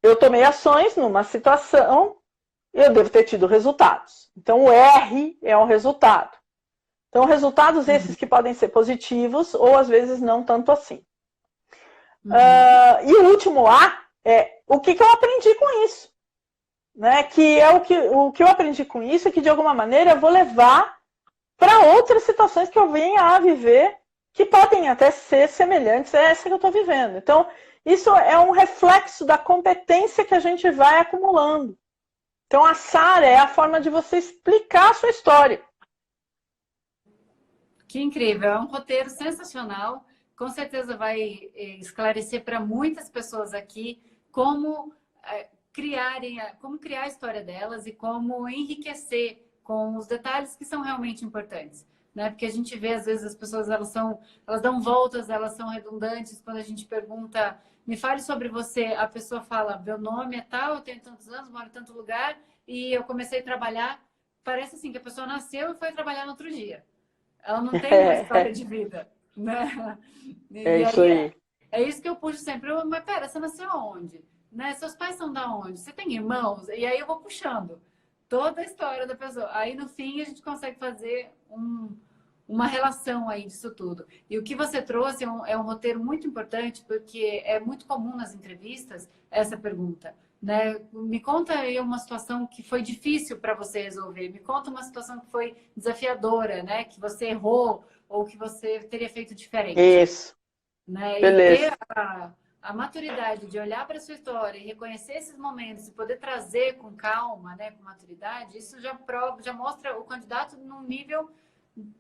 eu tomei ações numa situação, eu devo ter tido resultados. Então, o R é um resultado. Então, resultados esses que podem ser positivos ou, às vezes, não tanto assim. E o último A é o que eu aprendi com isso. Né? Que é o que eu aprendi com isso é que, de alguma maneira, eu vou levar para outras situações que eu venha a viver que podem até ser semelhantes a essa que eu estou vivendo. Então, isso é um reflexo da competência que a gente vai acumulando. Então, a Sara é a forma de você explicar a sua história. Que incrível, é um roteiro sensacional. com certeza vai esclarecer para muitas pessoas aqui como como criar a história delas e como enriquecer com os detalhes que são realmente importantes, né? Porque a gente vê às vezes as pessoas elas dão voltas, elas são redundantes. Quando a gente pergunta, me fale sobre você, a pessoa fala, meu nome é tal, eu tenho tantos anos, moro em tanto lugar e eu comecei a trabalhar. Parece assim que a pessoa nasceu e foi trabalhar no outro dia. Ela não tem uma história de vida, né? É E isso aí aí. é isso que eu puxo sempre. Mas pera, você nasceu aonde? Né? Seus pais são da onde? Você tem irmãos? E aí eu vou puxando toda a história da pessoa. Aí no fim a gente consegue fazer uma relação aí disso tudo. E o que você trouxe é um roteiro muito importante, porque é muito comum nas entrevistas essa pergunta. Né? Me conta aí uma situação que foi difícil para você resolver. Me conta uma situação que foi desafiadora, né? Que você errou ou que você teria feito diferente, Isso, né? E ter beleza. a maturidade de olhar para a sua história e reconhecer esses momentos e poder trazer com calma, né, com maturidade, isso já mostra o candidato num nível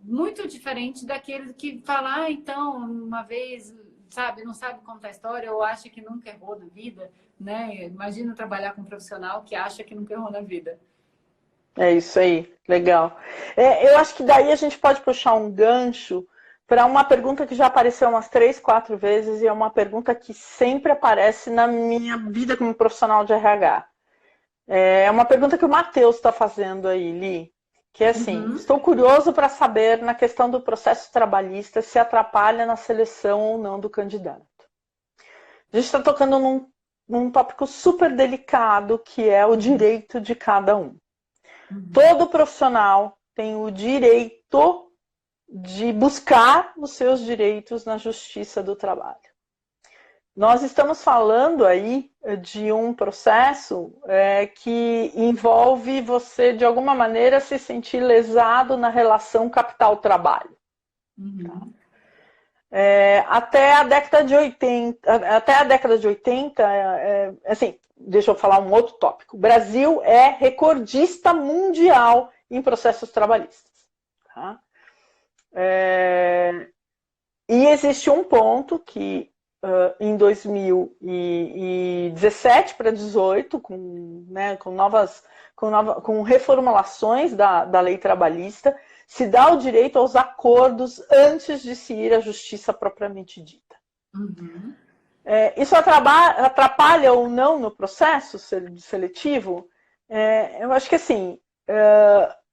muito diferente daquele que fala, então, uma vez, sabe, não sabe contar a história ou acha que nunca errou na vida, né? Imagina trabalhar com um profissional que acha que nunca errou na vida. É isso aí, legal. Eu acho que daí a gente pode puxar um gancho para uma pergunta que já apareceu umas 3, 4 vezes e é uma pergunta que sempre aparece na minha vida como profissional de RH. É uma pergunta que o Matheus está fazendo aí, Li, que é assim, Uhum, estou curioso para saber na questão do processo trabalhista se atrapalha na seleção ou não do candidato. A gente está tocando num tópico super delicado que é o uhum, direito de cada um. uhum, Todo profissional tem o direito de buscar os seus direitos na justiça do trabalho. Nós estamos falando aí de um processo que envolve você, de alguma maneira, se sentir lesado na relação capital-trabalho. uhum, Até a década de 80, assim, deixa eu falar um outro tópico. O Brasil é recordista mundial em processos trabalhistas. Tá? E existe um ponto que em 2017 para 2018, com reformulações da lei trabalhista, se dá o direito aos acordos antes de se ir à justiça propriamente dita. uhum. Isso atrapalha ou não no processo seletivo? Eu acho que assim,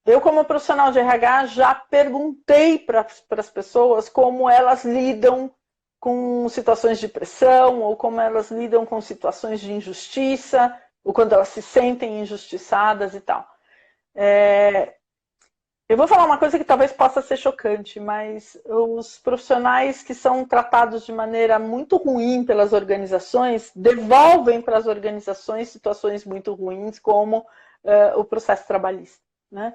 eu como profissional de RH já perguntei para as pessoas como elas lidam com situações de pressão ou como elas lidam com situações de injustiça ou quando elas se sentem injustiçadas e tal. Eu vou falar uma coisa que talvez possa ser chocante, mas os profissionais que são tratados de maneira muito ruim pelas organizações devolvem para as organizações situações muito ruins, como o processo trabalhista. Né?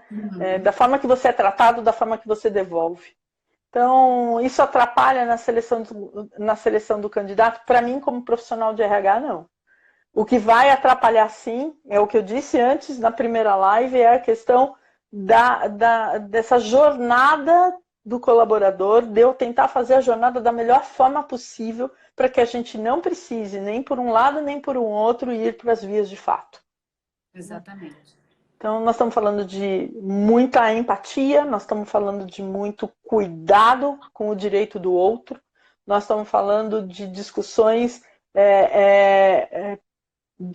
Da Uhum. forma que você é tratado, da forma que você devolve. Então, isso atrapalha na seleção do candidato? Para mim, como profissional de RH, não. O que vai atrapalhar, sim, é o que eu disse antes na primeira live, é a questão dessa jornada do colaborador, de eu tentar fazer a jornada da melhor forma possível para que a gente não precise, nem por um lado, nem por um outro, ir para as vias de fato. Exatamente. Então, nós estamos falando de muita empatia, nós estamos falando de muito cuidado com o direito do outro, nós estamos falando de discussões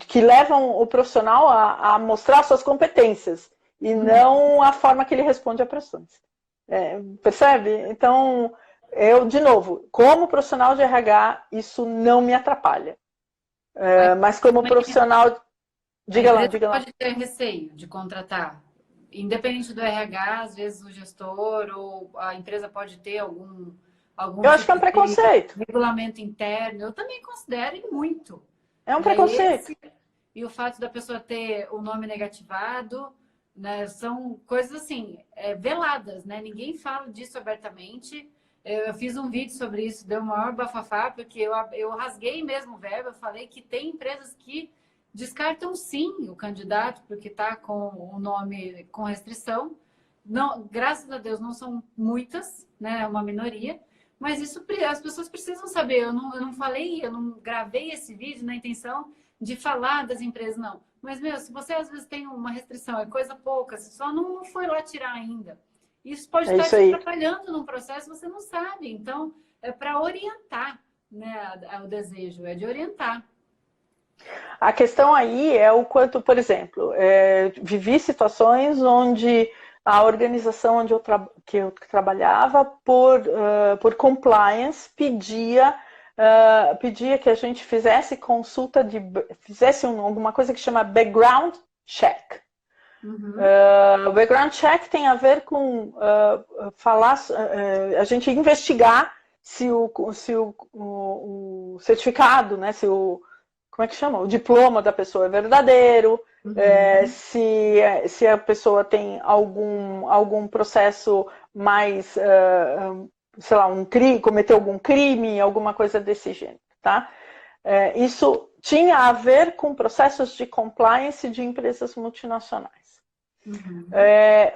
que levam o profissional a mostrar suas competências e não a forma que ele responde a pressões. Percebe? Então, eu, de novo, como profissional de RH, isso não me atrapalha. Mas como profissional... A Diga lá, empresa diga lá. pode ter receio de contratar, independente do RH, às vezes o gestor ou a empresa pode ter algum Eu acho que é tipo um de preconceito. regulamento interno. Eu também considero e muito. É um Né? preconceito. E o fato da pessoa ter o nome negativado, né, são coisas assim, veladas, né? Ninguém fala disso abertamente. Eu fiz um vídeo sobre isso, deu o maior bafafá, porque eu rasguei mesmo o verbo, eu falei que tem empresas que descartam sim o candidato, porque está com o nome com restrição. Não, graças a Deus não são muitas, né? É uma minoria, Mas isso as pessoas precisam saber. Eu não falei, eu não gravei esse vídeo na intenção de falar das empresas, não. Mas, meu, se você às vezes tem uma restrição, é coisa pouca, você só não foi lá tirar ainda. Isso pode É estar isso te aí. atrapalhando num processo, você não sabe. Então, é para orientar, né, o desejo, é de orientar. A questão aí é o quanto, por exemplo, vivi situações onde a organização onde que eu trabalhava, por compliance, pedia que a gente fizesse consulta fizesse alguma coisa que chama background check. Uhum. O background check tem a ver com a gente investigar se o certificado, né, como é que chama? O diploma da pessoa é verdadeiro, Uhum. se a pessoa tem algum processo mais, sei lá, cometeu algum crime, alguma coisa desse gênero, tá? Isso tinha a ver com processos de compliance de empresas multinacionais. Uhum.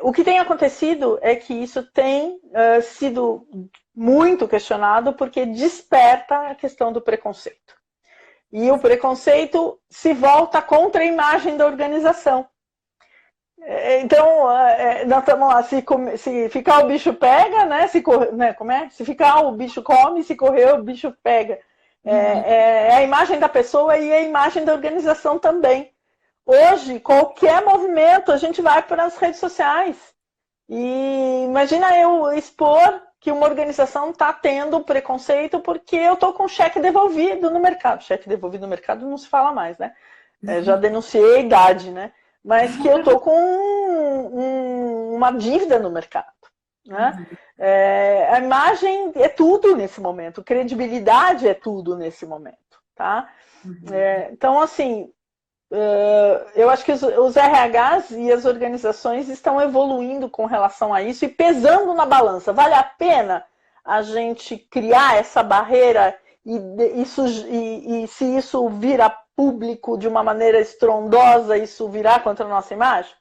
O que tem acontecido é que isso tem sido muito questionado porque desperta a questão do preconceito. E o preconceito se volta contra a imagem da organização. Então, nós estamos lá, se ficar o bicho pega, né? Como é? Se ficar o bicho come, se correr o bicho pega. Uhum. É a imagem da pessoa e a imagem da organização também. Hoje, qualquer movimento, a gente vai para as redes sociais. E imagina eu expor que uma organização está tendo preconceito porque eu estou com cheque devolvido no mercado. Cheque devolvido no mercado não se fala mais, né? Já denunciei a idade, né? Mas que eu estou com uma dívida no mercado. Né? Uhum. A imagem é tudo nesse momento, credibilidade é tudo nesse momento. Tá? Uhum. Então, assim, eu acho que os RHs e as organizações estão evoluindo com relação a isso e pesando na balança. Vale a pena a gente criar essa barreira e se isso vira público de uma maneira estrondosa, isso virá contra a nossa imagem?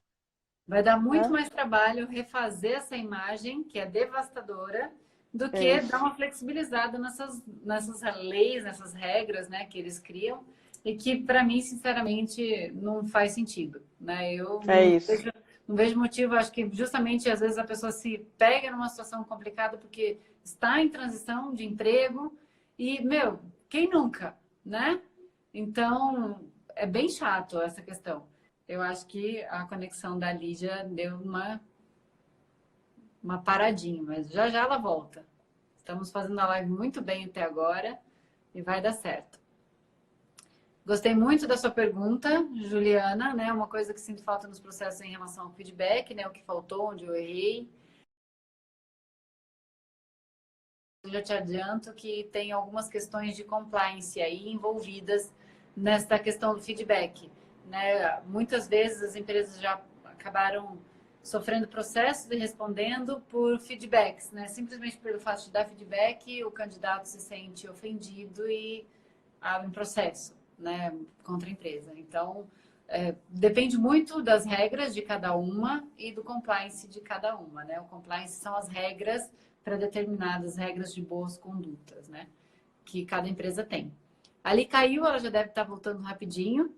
Vai dar muito Né? mais trabalho refazer essa imagem, que é devastadora, do É que dar isso. uma flexibilizada nessas leis, nessas regras, né, que eles criam, e que, para mim, sinceramente, não faz sentido. Né? Eu É isso. não vejo motivo, acho que justamente às vezes a pessoa se pega numa situação complicada porque está em transição de emprego e, meu, quem nunca, né? Então, é bem chato essa questão. Eu acho que a conexão da Lígia deu uma paradinha, mas já já ela volta. Estamos fazendo a live muito bem até agora e vai dar certo. Gostei muito da sua pergunta, Juliana, né? Uma coisa que sinto falta nos processos em relação ao feedback, né? O que faltou, onde eu errei. Eu já te adianto que tem algumas questões de compliance aí envolvidas nesta questão do feedback, né? Muitas vezes as empresas já acabaram sofrendo processos e respondendo por feedbacks, né? Simplesmente pelo fato de dar feedback, o candidato se sente ofendido e abre um processo, né, contra a empresa. Então, depende muito das regras de cada uma e do compliance de cada uma, né? O compliance são as regras para determinadas regras de boas condutas, né? Que cada empresa tem. Ali caiu, ela já deve estar voltando rapidinho.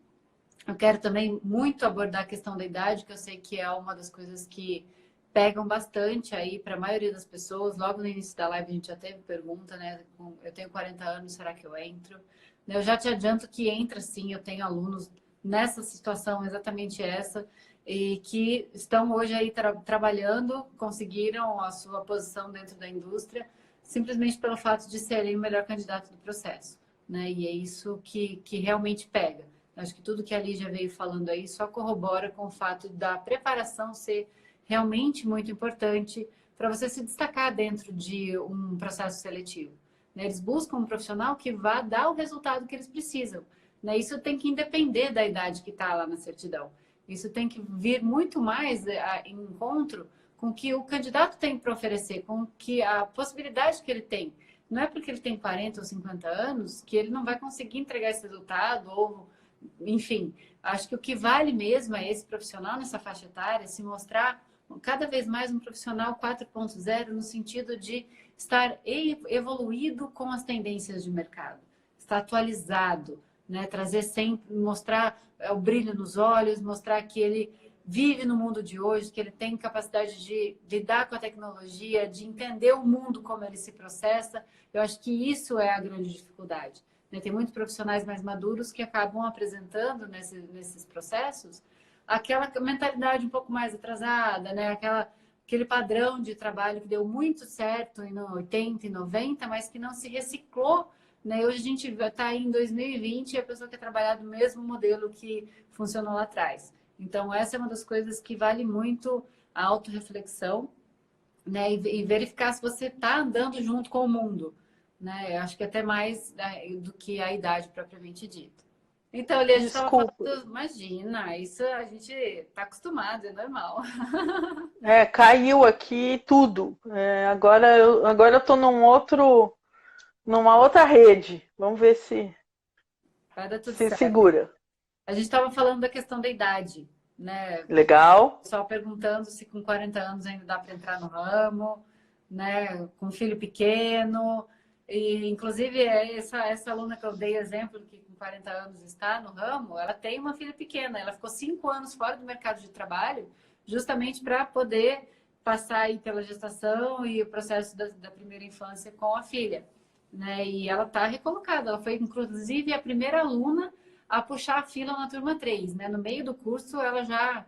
Eu quero também muito abordar a questão da idade, que eu sei que é uma das coisas que pegam bastante aí para a maioria das pessoas. Logo no início da live a gente já teve pergunta, né? Eu tenho 40 anos, será que eu entro? Eu já te adianto que entra sim, eu tenho alunos nessa situação, exatamente essa, e que estão hoje aí trabalhando, conseguiram a sua posição dentro da indústria, simplesmente pelo fato de serem o melhor candidato do processo. Né? E é isso que realmente pega. Acho que tudo que a Lígia veio falando aí só corrobora com o fato da preparação ser realmente muito importante para você se destacar dentro de um processo seletivo. Né? Eles buscam um profissional que vá dar o resultado que eles precisam. Né? Isso tem que independer da idade que está lá na certidão. Isso tem que vir muito mais em encontro com o que o candidato tem para oferecer, com que a possibilidade que ele tem. Não é porque ele tem 40 ou 50 anos que ele não vai conseguir entregar esse resultado, ou, enfim, acho que o que vale mesmo é esse profissional nessa faixa etária se mostrar cada vez mais um profissional 4.0 no sentido de estar evoluído com as tendências de mercado, estar atualizado, né? Trazer sempre, mostrar o brilho nos olhos, mostrar que ele vive no mundo de hoje, que ele tem capacidade de lidar com a tecnologia, de entender o mundo como ele se processa. Eu acho que isso é a grande dificuldade, né? Tem muitos profissionais mais maduros que acabam apresentando nesses processos aquela mentalidade um pouco mais atrasada, né? Aquele padrão de trabalho que deu muito certo em 80 e 90, mas que não se reciclou, né? Hoje a gente está em 2020 e a pessoa quer trabalhar do mesmo modelo que funcionou lá atrás. Então, essa é uma das coisas que vale muito a autorreflexão, né? E verificar se você está andando junto com o mundo, né? Eu acho que até mais, né, do que a idade propriamente dita. Então, ali a gente estava Desculpa. falando, imagina, isso a gente está acostumado, é normal. Caiu aqui tudo. Agora eu tô numa outra rede. Vamos ver Vai dar tudo se certo. segura. A gente estava falando da questão da idade, né? O Legal. pessoal perguntando se com 40 anos ainda dá para entrar no ramo, né? Com filho pequeno. E, inclusive, essa aluna que eu dei exemplo, que com 40 anos está no ramo, ela tem uma filha pequena. Ela ficou 5 anos fora do mercado de trabalho, justamente para poder passar aí pela gestação e o processo da primeira infância com a filha, né? E ela está recolocada. Ela foi, inclusive, a primeira aluna a puxar a fila na turma 3, né? No meio do curso, ela já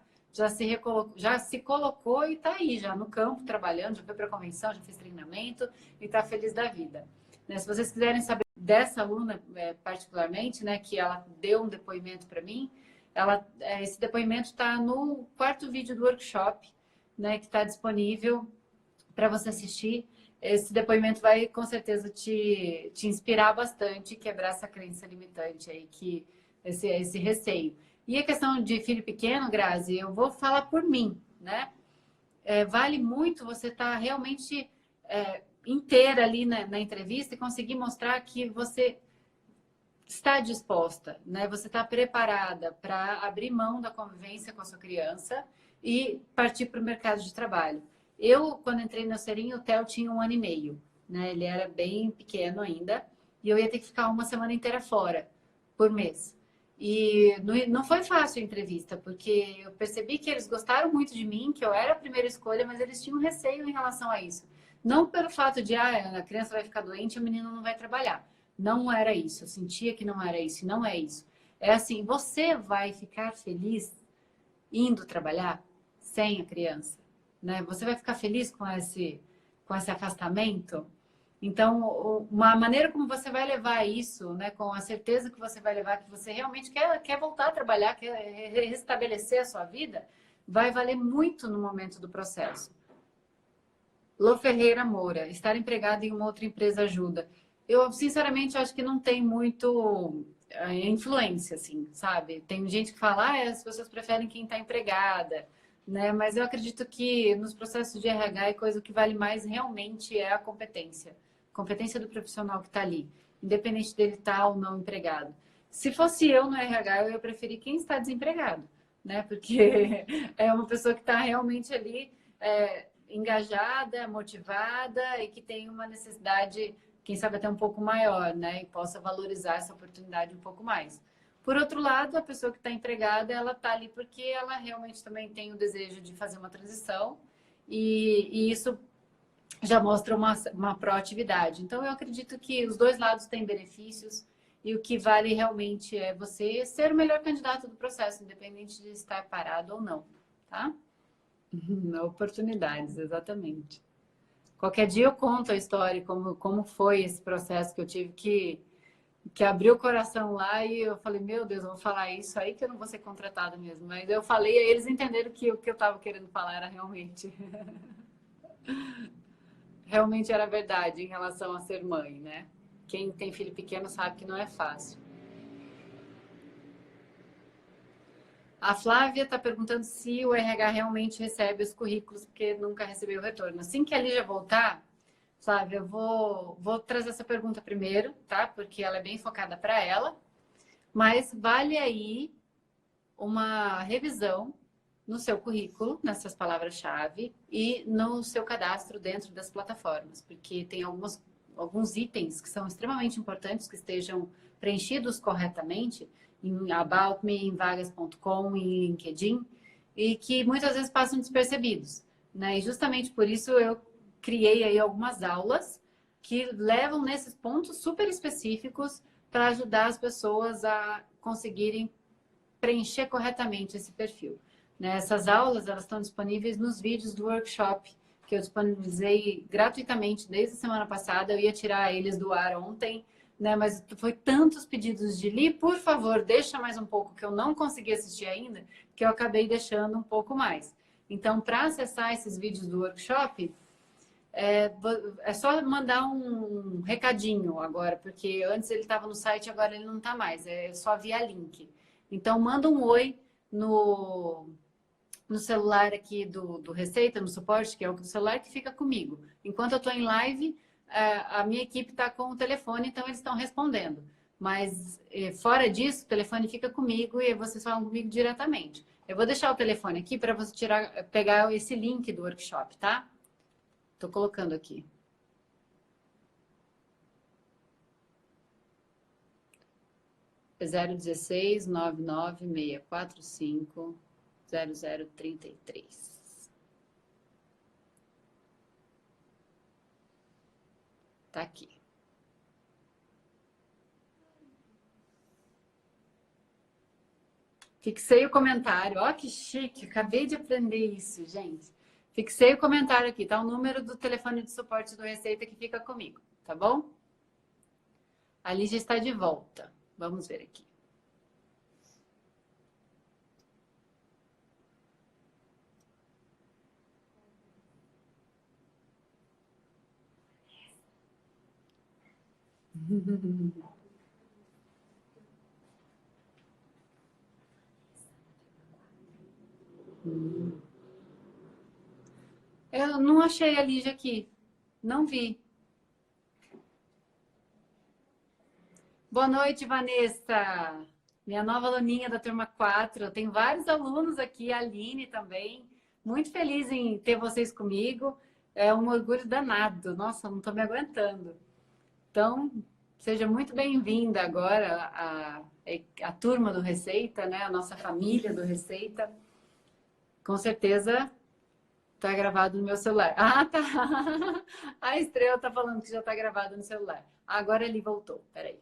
se colocou e está aí, já no campo, trabalhando, já foi para a convenção, já fez treinamento e está feliz da vida. Né? Se vocês quiserem saber dessa aluna, particularmente, né, que ela deu um depoimento para mim, esse depoimento está no quarto vídeo do workshop, né, que está disponível para você assistir. Esse depoimento vai, com certeza, te inspirar bastante e quebrar essa crença limitante aí, esse receio. E a questão de filho pequeno, Grazi, eu vou falar por mim, né? Vale muito você estar realmente inteira ali na entrevista e conseguir mostrar que você está disposta, né? Você está preparada para abrir mão da convivência com a sua criança e partir para o mercado de trabalho. Eu, quando entrei no Serinho, o Theo tinha 1 ano e meio, né? Ele era bem pequeno ainda e eu ia ter que ficar uma semana inteira fora por mês. E não foi fácil a entrevista, porque eu percebi que eles gostaram muito de mim, que eu era a primeira escolha, mas eles tinham receio em relação a isso. Não pelo fato de, a criança vai ficar doente e o menino não vai trabalhar. Não era isso. Eu sentia que não era isso. E não é isso. É assim, você vai ficar feliz indo trabalhar sem a criança, né? Você vai ficar feliz com esse afastamento? Então, uma maneira como você vai levar isso, né, com a certeza que você vai levar, que você realmente quer voltar a trabalhar, quer restabelecer a sua vida, vai valer muito no momento do processo. Lô Ferreira Moura, estar empregado em uma outra empresa ajuda. Eu, sinceramente, acho que não tem muito influência, assim, sabe? Tem gente que fala, as pessoas preferem quem está empregada, né? Mas eu acredito que nos processos de RH, a coisa que vale mais realmente é a competência. Competência do profissional que está ali, independente dele estar ou não empregado. Se fosse eu no RH, eu ia preferir quem está desempregado, né? Porque é uma pessoa que está realmente ali engajada, motivada e que tem uma necessidade, quem sabe até um pouco maior, né? E possa valorizar essa oportunidade um pouco mais. Por outro lado, a pessoa que está empregada, ela está ali porque ela realmente também tem o desejo de fazer uma transição e isso já mostra uma proatividade. Então, eu acredito que os dois lados têm benefícios e o que vale realmente é você ser o melhor candidato do processo, independente de estar parado ou não, tá? Oportunidades, exatamente. Qualquer dia eu conto a história, como foi esse processo que eu tive que abrir o coração lá e eu falei, meu Deus, eu vou falar isso aí que eu não vou ser contratada mesmo. Mas eu falei, aí eles entenderam que o que eu estava querendo falar era realmente... realmente era verdade em relação a ser mãe, né? Quem tem filho pequeno sabe que não é fácil. A Flávia está perguntando se o RH realmente recebe os currículos, porque nunca recebeu o retorno. Assim que a Lígia voltar, Flávia, eu vou trazer essa pergunta primeiro, tá? Porque ela é bem focada para ela. Mas vale aí uma revisão, no seu currículo, nessas palavras-chave, e no seu cadastro dentro das plataformas, porque tem alguns itens que são extremamente importantes que estejam preenchidos corretamente em About Me, em vagas.com, em LinkedIn, e que muitas vezes passam despercebidos, né? E justamente por isso eu criei aí algumas aulas que levam nesses pontos super específicos para ajudar as pessoas a conseguirem preencher corretamente esse perfil. Né? Essas aulas elas estão disponíveis nos vídeos do workshop que eu disponibilizei gratuitamente desde a semana passada. Eu ia tirar eles do ar ontem, né? Mas foi tantos pedidos de Li, por favor, deixa mais um pouco, que eu não consegui assistir ainda, que eu acabei deixando um pouco mais. Então, para acessar esses vídeos do workshop, é só mandar um recadinho agora, porque antes ele estava no site, agora ele não está mais, é só via link. Então, manda um oi no celular aqui do Receita, no suporte, que é o celular que fica comigo. Enquanto eu estou em live, a minha equipe está com o telefone, então eles estão respondendo. Mas fora disso, o telefone fica comigo e vocês falam comigo diretamente. Eu vou deixar o telefone aqui para você pegar esse link do workshop, tá? Estou colocando aqui. É 016 99645 0033. Tá aqui. Fixei o comentário. Ó, que chique. Acabei de aprender isso, gente. Fixei o comentário aqui. Tá o número do telefone de suporte do Receita que fica comigo. Tá bom? A Lígia está de volta. Vamos ver aqui. Eu não achei a Lígia aqui. Não vi. Boa noite, Vanessa. Minha nova aluninha da turma 4. Tem vários alunos aqui, a Aline também. Muito feliz em ter vocês comigo. É um orgulho danado. Nossa, não estou me aguentando. Então, seja muito bem-vinda agora a turma do Receita, né? A nossa família do Receita. Com certeza está gravado no meu celular. Ah, tá. A Estrela está falando que já está gravado no celular. Agora ele voltou. Peraí.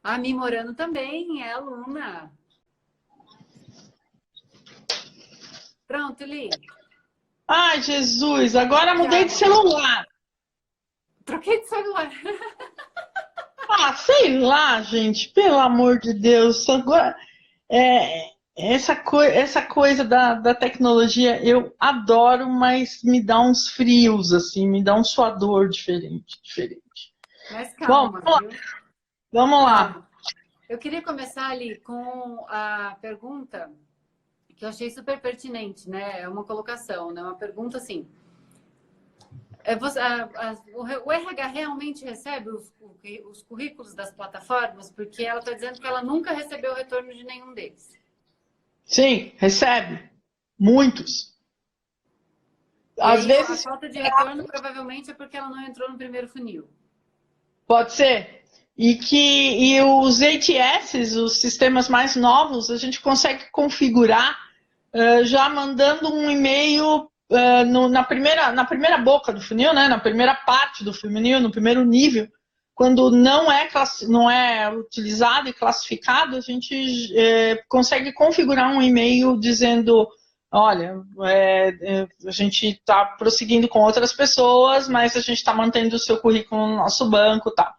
A Mi Morano também é aluna. Pronto, Li. Ai, Jesus, agora mudei de celular. Troquei de celular. Ah, sei lá, gente, pelo amor de Deus. Agora, essa coisa da tecnologia eu adoro, mas me dá uns frios, assim, me dá um suador diferente. Mas calma, bom, viu? Vamos lá. Eu queria começar ali com a pergunta que eu achei super pertinente, né? É uma colocação, né? Uma pergunta assim. O RH realmente recebe os currículos das plataformas? Porque ela está dizendo que ela nunca recebeu retorno de nenhum deles. Sim, recebe. Muitos. Às vezes, a falta de retorno provavelmente é porque ela não entrou no primeiro funil. Pode ser. E os ATS, os sistemas mais novos, a gente consegue configurar já mandando um e-mail na primeira boca do funil, né? Na primeira parte do funil, no primeiro nível. Quando não é utilizado e classificado, a gente consegue configurar um e-mail dizendo: olha, a gente está prosseguindo com outras pessoas, mas a gente está mantendo o seu currículo no nosso banco e tal.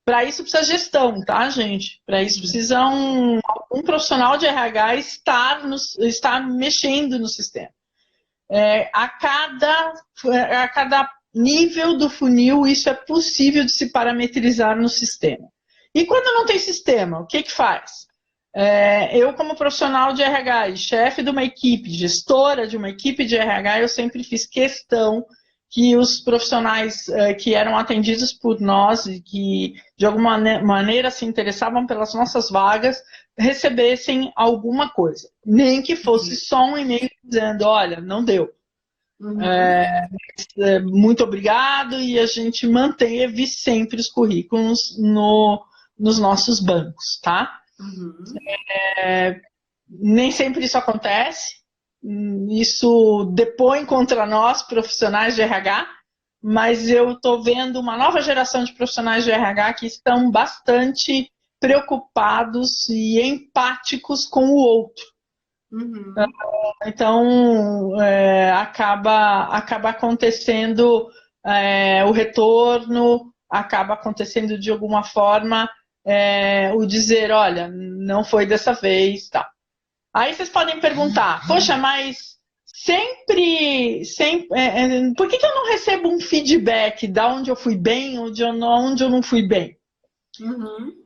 Para isso precisa gestão, tá, gente? Para isso precisa um profissional de RH estar mexendo no sistema. A cada nível do funil, isso é possível de se parametrizar no sistema. E quando não tem sistema, o que faz? Eu, como profissional de RH, chefe de uma equipe, gestora de uma equipe de RH, eu sempre fiz questão que os profissionais que eram atendidos por nós e que de alguma maneira se interessavam pelas nossas vagas recebessem alguma coisa. Nem que fosse só um e-mail dizendo, olha, não deu. Uhum. Muito obrigado, e a gente manteve sempre os currículos nos nossos bancos, tá? Uhum. Nem sempre isso acontece, isso depõe contra nós, profissionais de RH, mas eu estou vendo uma nova geração de profissionais de RH que estão bastante preocupados e empáticos com o outro. Uhum. Então, acaba acontecendo o retorno, acaba acontecendo de alguma forma o dizer, olha, não foi dessa vez, tá. Aí vocês podem perguntar, poxa, mas sempre por que eu não recebo um feedback da onde eu fui bem ou de onde eu não fui bem? Uhum.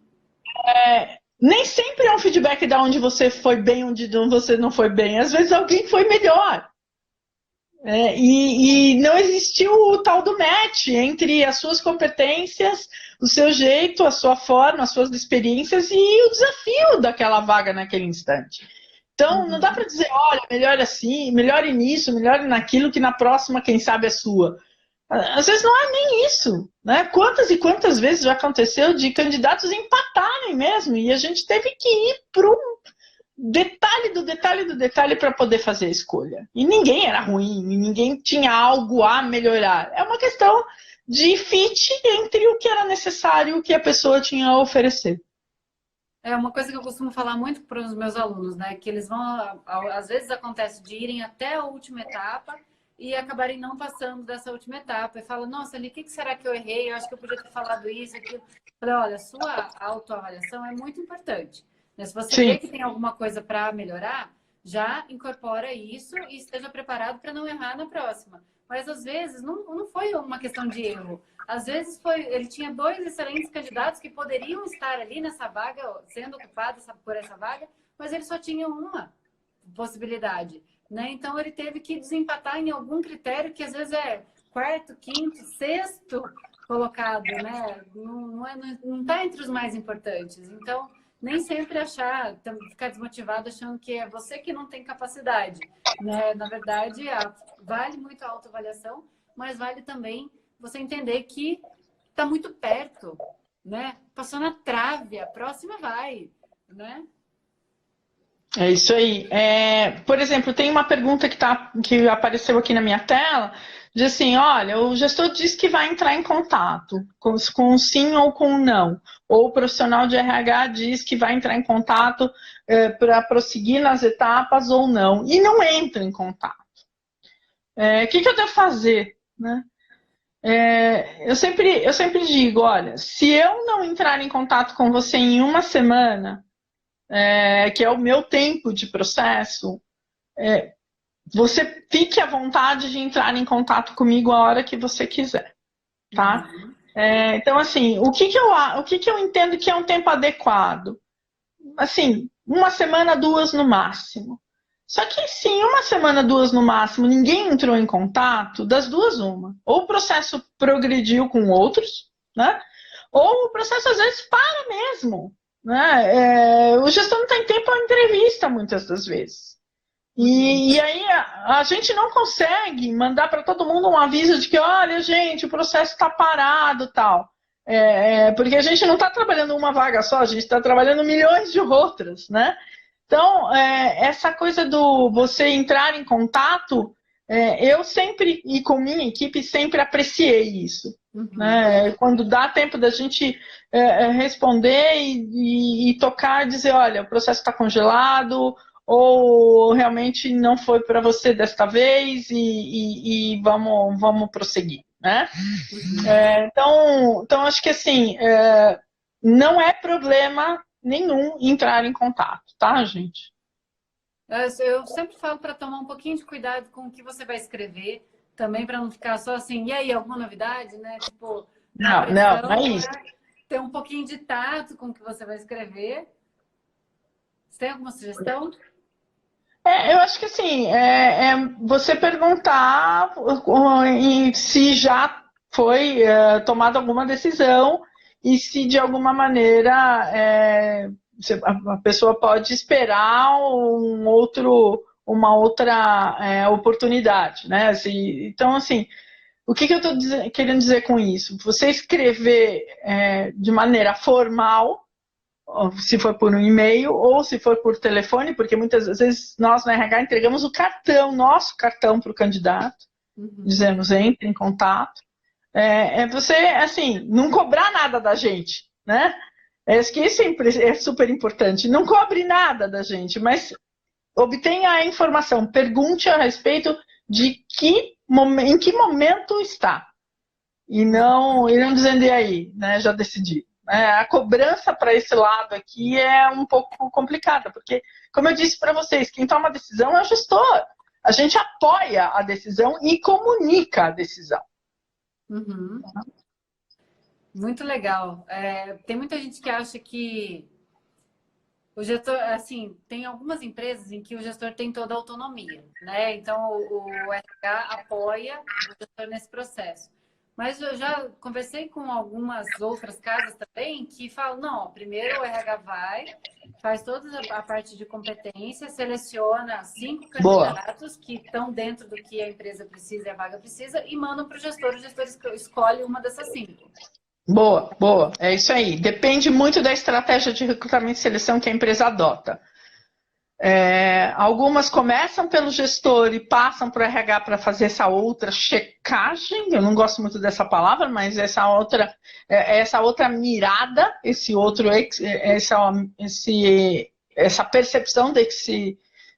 Nem sempre é um feedback da onde você foi bem, onde você não foi bem. Às vezes alguém foi melhor. E não existiu o tal do match entre as suas competências, o seu jeito, a sua forma, as suas experiências e o desafio daquela vaga naquele instante. Então, não dá para dizer, olha, melhor assim, melhore nisso, melhore naquilo, que na próxima, quem sabe, é sua. Às vezes não é nem isso, né? Quantas e quantas vezes já aconteceu de candidatos empatarem mesmo, e a gente teve que ir para um detalhe do detalhe do detalhe para poder fazer a escolha. E ninguém era ruim, ninguém tinha algo a melhorar. É uma questão de fit entre o que era necessário e o que a pessoa tinha a oferecer. É uma coisa que eu costumo falar muito para os meus alunos, né? Que eles vão, às vezes acontece de irem até a última etapa e acabarem não passando dessa última etapa. E falam, nossa, ali, o que será que eu errei? Eu acho que eu podia ter falado isso, aquilo. Eu falei, olha, sua autoavaliação é muito importante, né? Se você vê Sim. que tem alguma coisa para melhorar, já incorpora isso e esteja preparado para não errar na próxima. Mas às vezes não foi uma questão de erro. Às vezes ele tinha dois excelentes candidatos que poderiam estar ali nessa vaga, sendo ocupados por essa vaga, mas ele só tinha uma possibilidade, né? Então ele teve que desempatar em algum critério que às vezes é quarto, quinto, sexto colocado, né? Não está entre os mais importantes. Então, nem sempre ficar desmotivado achando que é você que não tem capacidade, né? Na verdade, vale muito a autoavaliação, mas vale também você entender que está muito perto, né? Passou na trave, a próxima vai, né? É isso aí. Por exemplo, tem uma pergunta que apareceu aqui na minha tela, diz assim, olha, o gestor diz que vai entrar em contato com sim ou com não. Ou o profissional de RH diz que vai entrar em contato para prosseguir nas etapas ou não. E não entra em contato. O que eu devo fazer? Né? Eu sempre digo, olha, se eu não entrar em contato com você em uma semana, que é o meu tempo de processo, você fique à vontade de entrar em contato comigo a hora que você quiser, tá? Uhum. Então, assim, o que eu entendo que é um tempo adequado? Assim, uma semana, duas no máximo. Só que se em uma semana, duas no máximo, ninguém entrou em contato, das duas, uma. Ou o processo progrediu com outros, né? Ou o processo às vezes para mesmo. Né? O gestor não tem tempo para entrevista muitas das vezes. E aí a gente não consegue mandar para todo mundo um aviso de que, olha, gente, o processo está parado, tal. Porque a gente não está trabalhando uma vaga só, a gente está trabalhando milhões de outras, né? Então, essa coisa do você entrar em contato, eu sempre, e com minha equipe, sempre apreciei isso. Uhum. Né? Quando dá tempo da gente responder e tocar e dizer, olha, o processo está congelado, ou realmente não foi para você desta vez e vamos prosseguir. Né? Então, acho que assim, não é problema nenhum entrar em contato, tá, gente? Eu sempre falo para tomar um pouquinho de cuidado com o que você vai escrever, também para não ficar só assim, e aí, alguma novidade, né? Tipo, na Não é pressão, isso. ter um pouquinho de tato com o que você vai escrever. Você tem alguma sugestão? Eu acho que assim, você perguntar se já foi tomada alguma decisão e se de alguma maneira a pessoa pode esperar uma outra oportunidade, né? Assim, então, assim, o que eu estou querendo dizer com isso? Você escrever de maneira formal, se for por um e-mail ou se for por telefone, porque muitas vezes nós no RH entregamos o cartão, nosso cartão para o candidato, dizemos entre em contato. Você, assim, não cobrar nada da gente, né? Acho que isso é super importante. Não cobre nada da gente, mas obtenha a informação, pergunte a respeito de em que momento está. E não dizendo, e aí, né, já decidi. A cobrança para esse lado aqui é um pouco complicada, porque, como eu disse para vocês, quem toma a decisão é o gestor. A gente apoia a decisão e comunica a decisão. Uhum. Muito legal. Tem muita gente que acha que o gestor, assim, tem algumas empresas em que o gestor tem toda a autonomia, né? Então, o RH apoia o gestor nesse processo. Mas eu já conversei com algumas outras casas também que falam, não, primeiro o RH vai, faz toda a parte de competência, seleciona 5 candidatos que estão dentro do que a empresa precisa e a vaga precisa e mandam para o gestor escolhe uma dessas 5. Boa. É isso aí. Depende muito da estratégia de recrutamento e seleção que a empresa adota. Algumas começam pelo gestor e passam para o RH para fazer essa outra checagem. Eu não gosto muito dessa palavra, mas essa outra mirada, essa percepção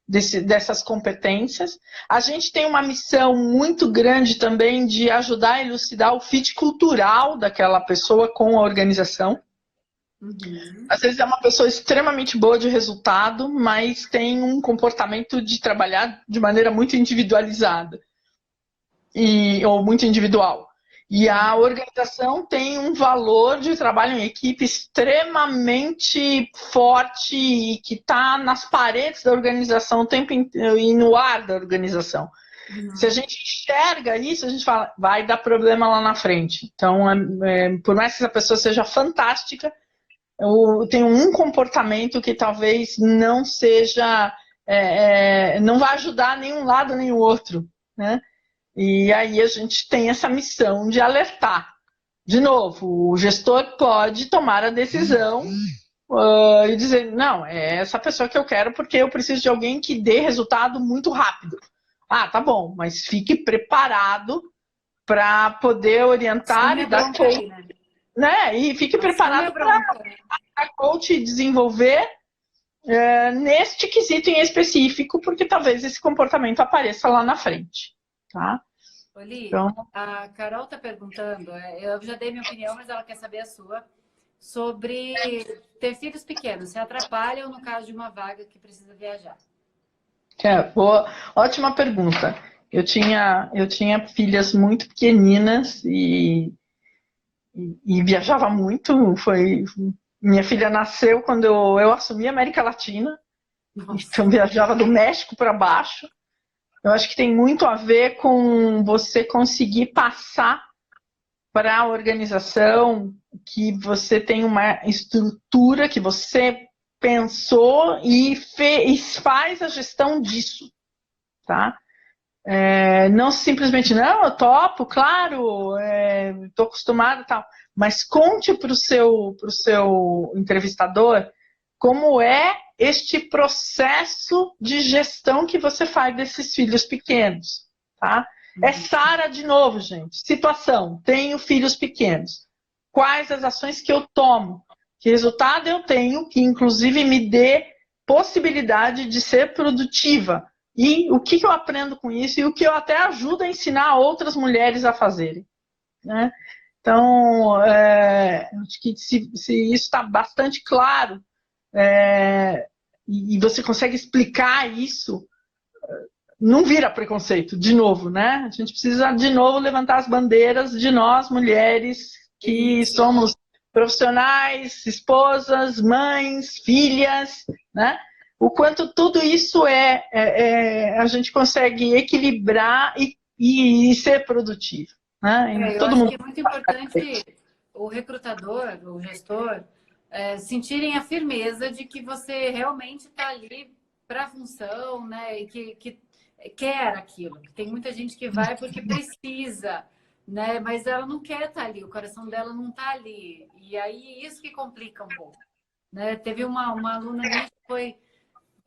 dessas competências. A gente tem uma missão muito grande também de ajudar a elucidar o fit cultural daquela pessoa com a organização. Uhum. Às vezes é uma pessoa extremamente boa de resultado, mas tem um comportamento de trabalhar de maneira muito individualizada ou muito individual. E a organização tem um valor de trabalho em equipe extremamente forte e que está nas paredes da organização o tempo inteiro e no ar da organização. Uhum. Se a gente enxerga isso, a gente fala, vai dar problema lá na frente. Então, por mais que essa pessoa seja fantástica, tem um comportamento que talvez não seja, não vai ajudar nenhum lado nem o outro, né? E aí a gente tem essa missão de alertar. De novo, o gestor pode tomar a decisão e dizer, não, é essa pessoa que eu quero porque eu preciso de alguém que dê resultado muito rápido. Ah, tá bom, mas fique preparado para poder orientar e dar coach, né? E fique preparado para a coach desenvolver neste quesito em específico, porque talvez esse comportamento apareça lá na frente. Tá? Oli, então, a Carol está perguntando, eu já dei minha opinião, mas ela quer saber a sua, sobre ter filhos pequenos, se atrapalham no caso de uma vaga que precisa viajar? Ótima pergunta. Eu tinha filhas muito pequeninas e viajava muito. Minha filha nasceu quando eu assumi a América Latina. Nossa. Então viajava do México para baixo. Eu acho que tem muito a ver com você conseguir passar para a organização que você tem uma estrutura que você pensou e faz a gestão disso, tá? Não simplesmente, não, eu topo, claro, estou acostumado e tal, mas conte para o seu entrevistador como é este processo de gestão que você faz desses filhos pequenos, tá? É Sara de novo, gente. Situação, tenho filhos pequenos. Quais as ações que eu tomo? Que resultado eu tenho que, inclusive, me dê possibilidade de ser produtiva? E o que eu aprendo com isso? E o que eu até ajudo a ensinar outras mulheres a fazerem, né? Então, acho que se isso está bastante claro, e você consegue explicar isso, não vira preconceito, de novo, né? A gente precisa, de novo, levantar as bandeiras de nós, mulheres, que somos profissionais, esposas, mães, filhas, né? o quanto tudo isso a gente consegue equilibrar e ser produtivo. Né? Eu Todo acho que mundo. é muito importante o recrutador, o gestor, sentirem a firmeza de que você realmente está ali para a função, né? E que quer aquilo. Tem muita gente que vai porque precisa, né? Mas ela não quer estar ali, o coração dela não está ali. E aí isso que complica um pouco. Né? Teve uma aluna minha que foi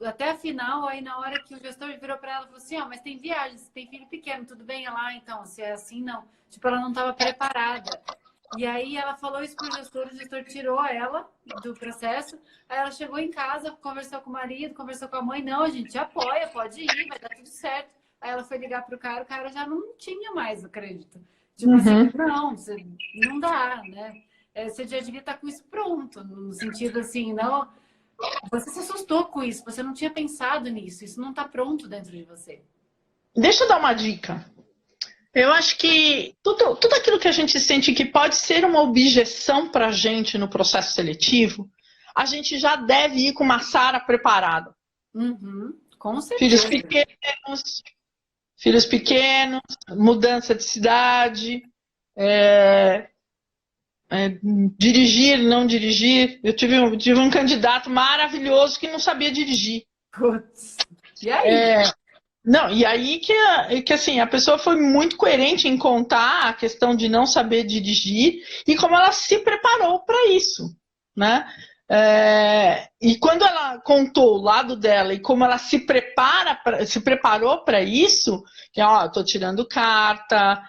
até a final, aí na hora que o gestor virou para ela e falou assim, ó, mas tem viagem, você tem filho pequeno, tudo bem? Ela, então, se é assim, não. Tipo, ela não estava preparada. E aí ela falou isso pro gestor, o gestor tirou ela do processo, aí ela chegou em casa, conversou com o marido, conversou com a mãe, não, a gente apoia, pode ir, vai dar tudo certo. Aí ela foi ligar pro cara, o cara já não tinha mais o crédito. Tipo assim, não, não dá, né? Você já devia estar com isso pronto, no sentido assim, não, você se assustou com isso, você não tinha pensado nisso, isso não está pronto dentro de você. Deixa eu dar uma dica. Eu acho que tudo aquilo que a gente sente que pode ser uma objeção para a gente no processo seletivo, a gente já deve ir com uma SARA preparada. Com certeza. Filhos pequenos, mudança de cidade, dirigir, não dirigir. Eu tive um candidato maravilhoso que não sabia dirigir. Putz. E aí? Não, e aí que assim, a pessoa foi muito coerente em contar a questão de não saber dirigir e como ela se preparou para isso, né? E quando ela contou o lado dela e como ela se preparou para isso, que ó, estou tirando carta,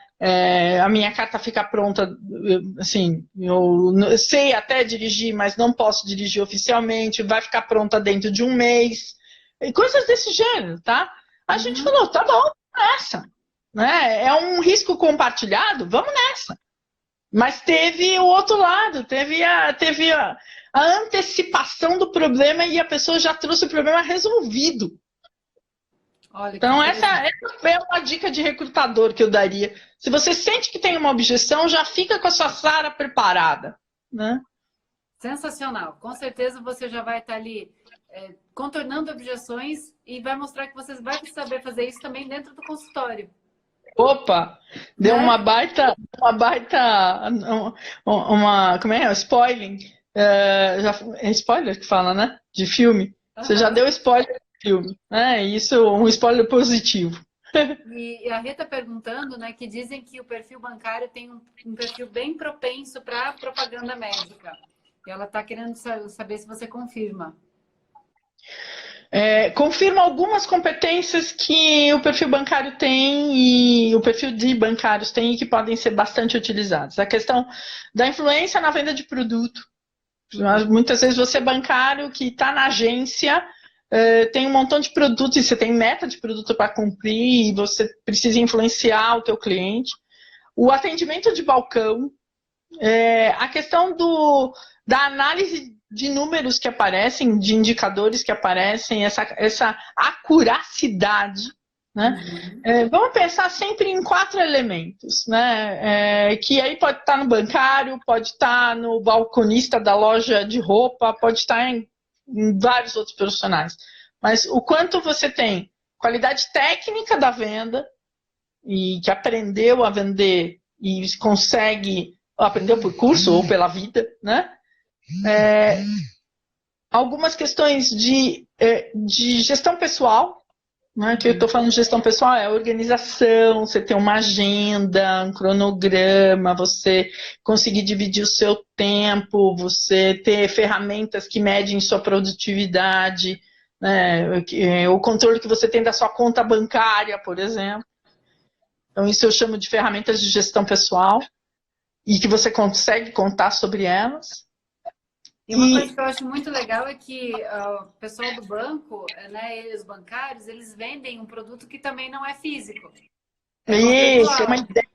a minha carta fica pronta, assim, eu sei até dirigir, mas não posso dirigir oficialmente, vai ficar pronta dentro de um mês, e coisas desse gênero, tá? A gente falou, tá bom, vamos nessa. Né? É um risco compartilhado, vamos nessa. Mas teve o outro lado, teve a antecipação do problema e a pessoa já trouxe o problema resolvido. Olha, então, essa é uma dica de recrutador que eu daria. Se você sente que tem uma objeção, já fica com a sua SARA preparada. Né? Sensacional. Com certeza você já vai estar ali contornando objeções e vai mostrar que você vai saber fazer isso também dentro do consultório. Opa! Deu uma baita, como é? Spoiling. É spoiler que fala, né? De filme. Você já deu spoiler de filme, né? Isso, um spoiler positivo. E a Rita perguntando, né, que dizem que o perfil bancário tem um perfil bem propenso para propaganda médica. E ela está querendo saber se você confirma. Confirma algumas competências que o perfil bancário tem e o perfil de bancários tem e que podem ser bastante utilizados. A questão da influência na venda de produto. Muitas vezes você é bancário que está na agência, tem um montão de produtos e você tem meta de produto para cumprir e você precisa influenciar o teu cliente. O atendimento de balcão, a questão da análise de números que aparecem, de indicadores que aparecem, essa acuracidade. Né? Vamos pensar sempre em 4 elementos, né? Que aí pode estar no bancário, pode estar no balconista da loja de roupa, pode estar em vários outros profissionais. Mas o quanto você tem qualidade técnica da venda e que aprendeu a vender e consegue, aprendeu por curso ou pela vida, né? Algumas questões de gestão pessoal, né, que eu estou falando de gestão pessoal, é organização, você ter uma agenda, um cronograma, você conseguir dividir o seu tempo, você ter ferramentas que medem sua produtividade, né, o controle que você tem da sua conta bancária, por exemplo. Então, isso eu chamo de ferramentas de gestão pessoal e que você consegue contar sobre elas. E uma coisa que eu acho muito legal é que o pessoal do banco, né, os bancários, eles vendem um produto que também não é físico. Isso, é uma ideia.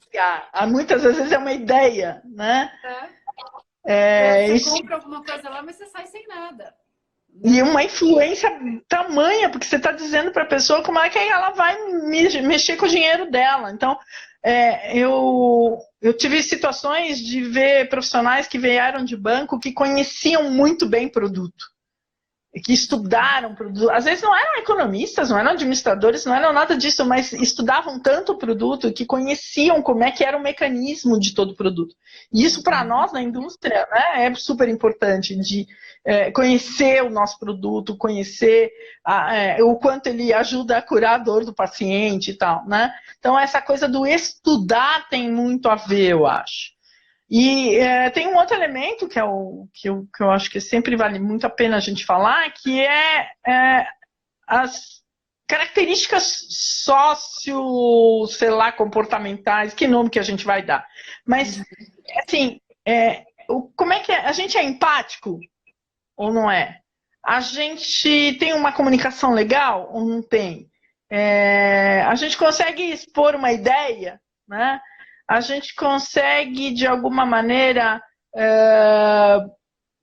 Muitas vezes é uma ideia, né? Você compra alguma coisa lá, mas você sai sem nada. E uma influência tamanha, porque você está dizendo para a pessoa como é que ela vai mexer com o dinheiro dela. Então, eu tive situações de ver profissionais que vieram de banco que conheciam muito bem produto. que estudaram produto, às vezes não eram economistas, não eram administradores, não eram nada disso, mas estudavam tanto o produto que conheciam como é que era o mecanismo de todo o produto. E isso para nós na indústria, né, é super importante de conhecer o nosso produto, conhecer o quanto ele ajuda a curar a dor do paciente e tal, né? Então essa coisa do estudar tem muito a ver, eu acho. E tem um outro elemento que eu acho que sempre vale muito a pena a gente falar, que as características sei lá, comportamentais, que nome que a gente vai dar. Mas, assim, como é que a gente é empático ou não é? A gente tem uma comunicação legal ou não tem? A gente consegue expor uma ideia, né? A gente consegue, de alguma maneira,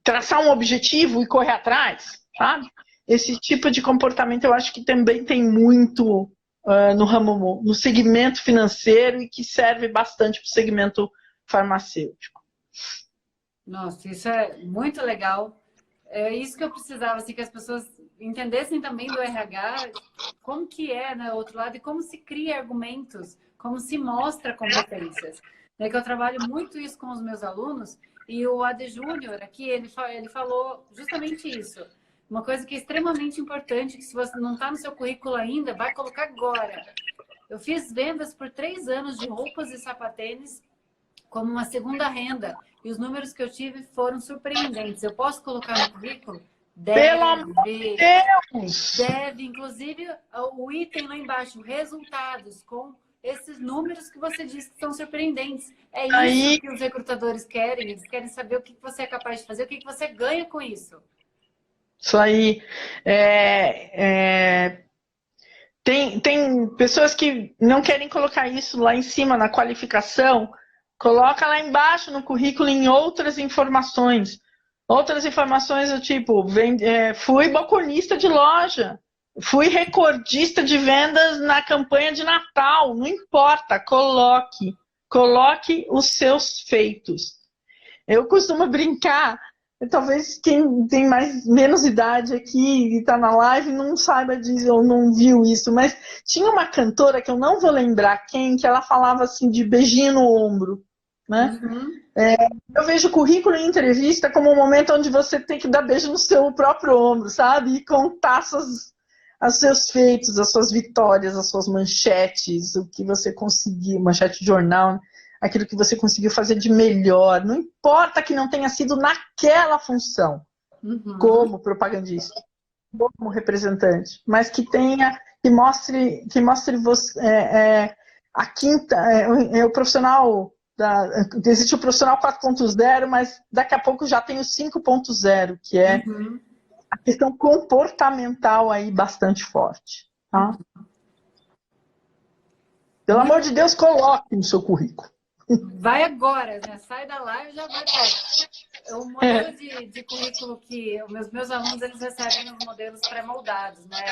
traçar um objetivo e correr atrás, sabe? Esse tipo de comportamento eu acho que também tem muito no segmento financeiro e que serve bastante para o segmento farmacêutico. Nossa, isso é muito legal. É isso que eu precisava, assim, que as pessoas entendessem também do RH, como que é, né, outro lado, e como se cria argumentos, como se mostra competências. É que eu trabalho muito isso com os meus alunos, e o AD Júnior aqui, ele falou justamente isso. Uma coisa que é extremamente importante, que se você não está no seu currículo ainda, vai colocar agora. Eu fiz vendas por 3 anos de roupas e sapatênis como uma segunda renda. E os números que eu tive foram surpreendentes. Eu posso colocar no currículo? Pelo amor de Deus! Deve, inclusive, o item lá embaixo, resultados, com esses números que você disse que são surpreendentes. É isso que os recrutadores querem. Eles querem saber o que você é capaz de fazer, o que você ganha com isso. Isso aí. Tem pessoas que não querem colocar isso lá em cima na qualificação. Coloca lá embaixo no currículo em outras informações. Outras informações do tipo, fui balconista de loja, fui recordista de vendas na campanha de Natal. Não importa, coloque os seus feitos. Eu costumo brincar, talvez quem tem menos idade aqui e está na live não saiba disso ou não viu isso, mas tinha uma cantora que eu não vou lembrar quem, que ela falava assim de beijinho no ombro. Né? Uhum. Eu vejo currículo e entrevista como um momento onde você tem que dar beijo no seu próprio ombro, sabe? E contar os seus feitos, as suas vitórias, as suas manchetes, o que você conseguiu, manchete de jornal, aquilo que você conseguiu fazer de melhor. Não importa que não tenha sido naquela função, como propagandista, como representante, mas que mostre você, a quinta, o profissional. Existe o profissional 4.0, mas daqui a pouco já tem o 5.0, que é a questão comportamental aí bastante forte. Tá? Pelo amor de Deus, coloque no seu currículo. Vai agora, né? Sai da live e já vai para o modelo de currículo que os meus alunos eles recebem os modelos pré-moldados, né?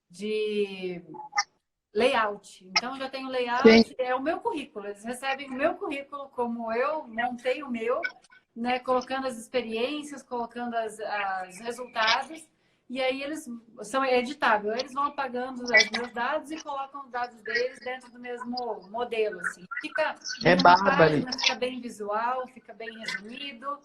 De layout. Então, já tenho layout, é o meu currículo. Eles recebem o meu currículo como eu montei o meu, né? Colocando as experiências, colocando os resultados. E aí eles são editável. Eles vão apagando os meus dados e colocam os dados deles dentro do mesmo modelo. Assim. Fica página, fica bem visual, fica bem resumido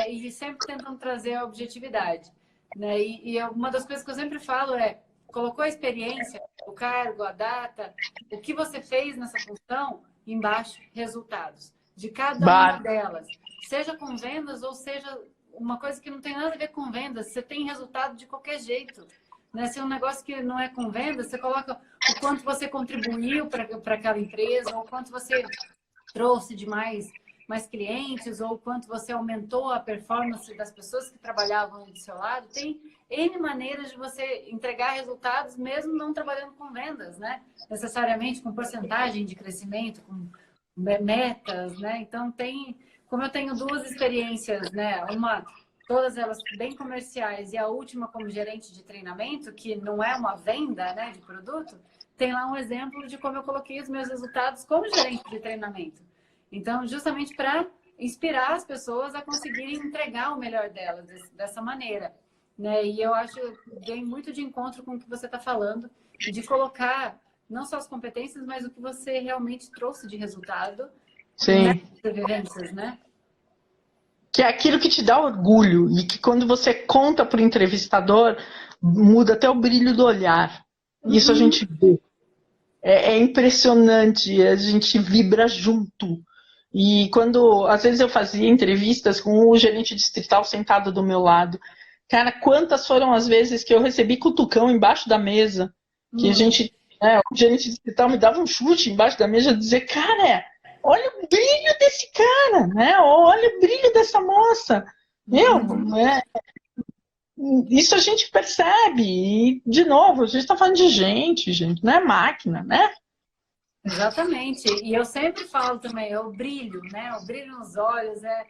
e sempre tentando trazer a objetividade. Né? E uma das coisas que eu sempre falo é colocou a experiência, o cargo, a data, o que você fez nessa função, embaixo, resultados de cada uma delas. Seja com vendas ou seja uma coisa que não tem nada a ver com vendas, você tem resultado de qualquer jeito. Né? Se é um negócio que não é com vendas, você coloca o quanto você contribuiu para aquela empresa, ou o quanto você trouxe de mais clientes, ou o quanto você aumentou a performance das pessoas que trabalhavam do seu lado. Tem N maneiras de você entregar resultados, mesmo não trabalhando com vendas, né? Necessariamente com porcentagem de crescimento, com metas, né? Então, como eu tenho 2 experiências, né? Todas elas bem comerciais, e a última como gerente de treinamento, que não é uma venda, né, de produto, tem lá um exemplo de como eu coloquei os meus resultados como gerente de treinamento. Então, justamente para inspirar as pessoas a conseguirem entregar o melhor delas dessa maneira, né? E eu acho, vem muito de encontro com o que você está falando, de colocar não só as competências, mas o que você realmente trouxe de resultado Sim. nessas vivências, né? Que é aquilo que te dá orgulho e que quando você conta para o entrevistador, muda até o brilho do olhar. Isso a Uhum. gente vê. É impressionante, a gente vibra junto. E quando, às vezes eu fazia entrevistas com o gerente distrital sentado do meu lado, cara, quantas foram as vezes que eu recebi cutucão embaixo da mesa, que a gente, o gerente distrital me dava um chute embaixo da mesa e dizer, cara, olha o brilho desse cara, né? Olha o brilho dessa moça. Isso a gente percebe. E, de novo, a gente está falando de gente, não é máquina, né? Exatamente. E eu sempre falo também, é o brilho, né? O brilho nos olhos, é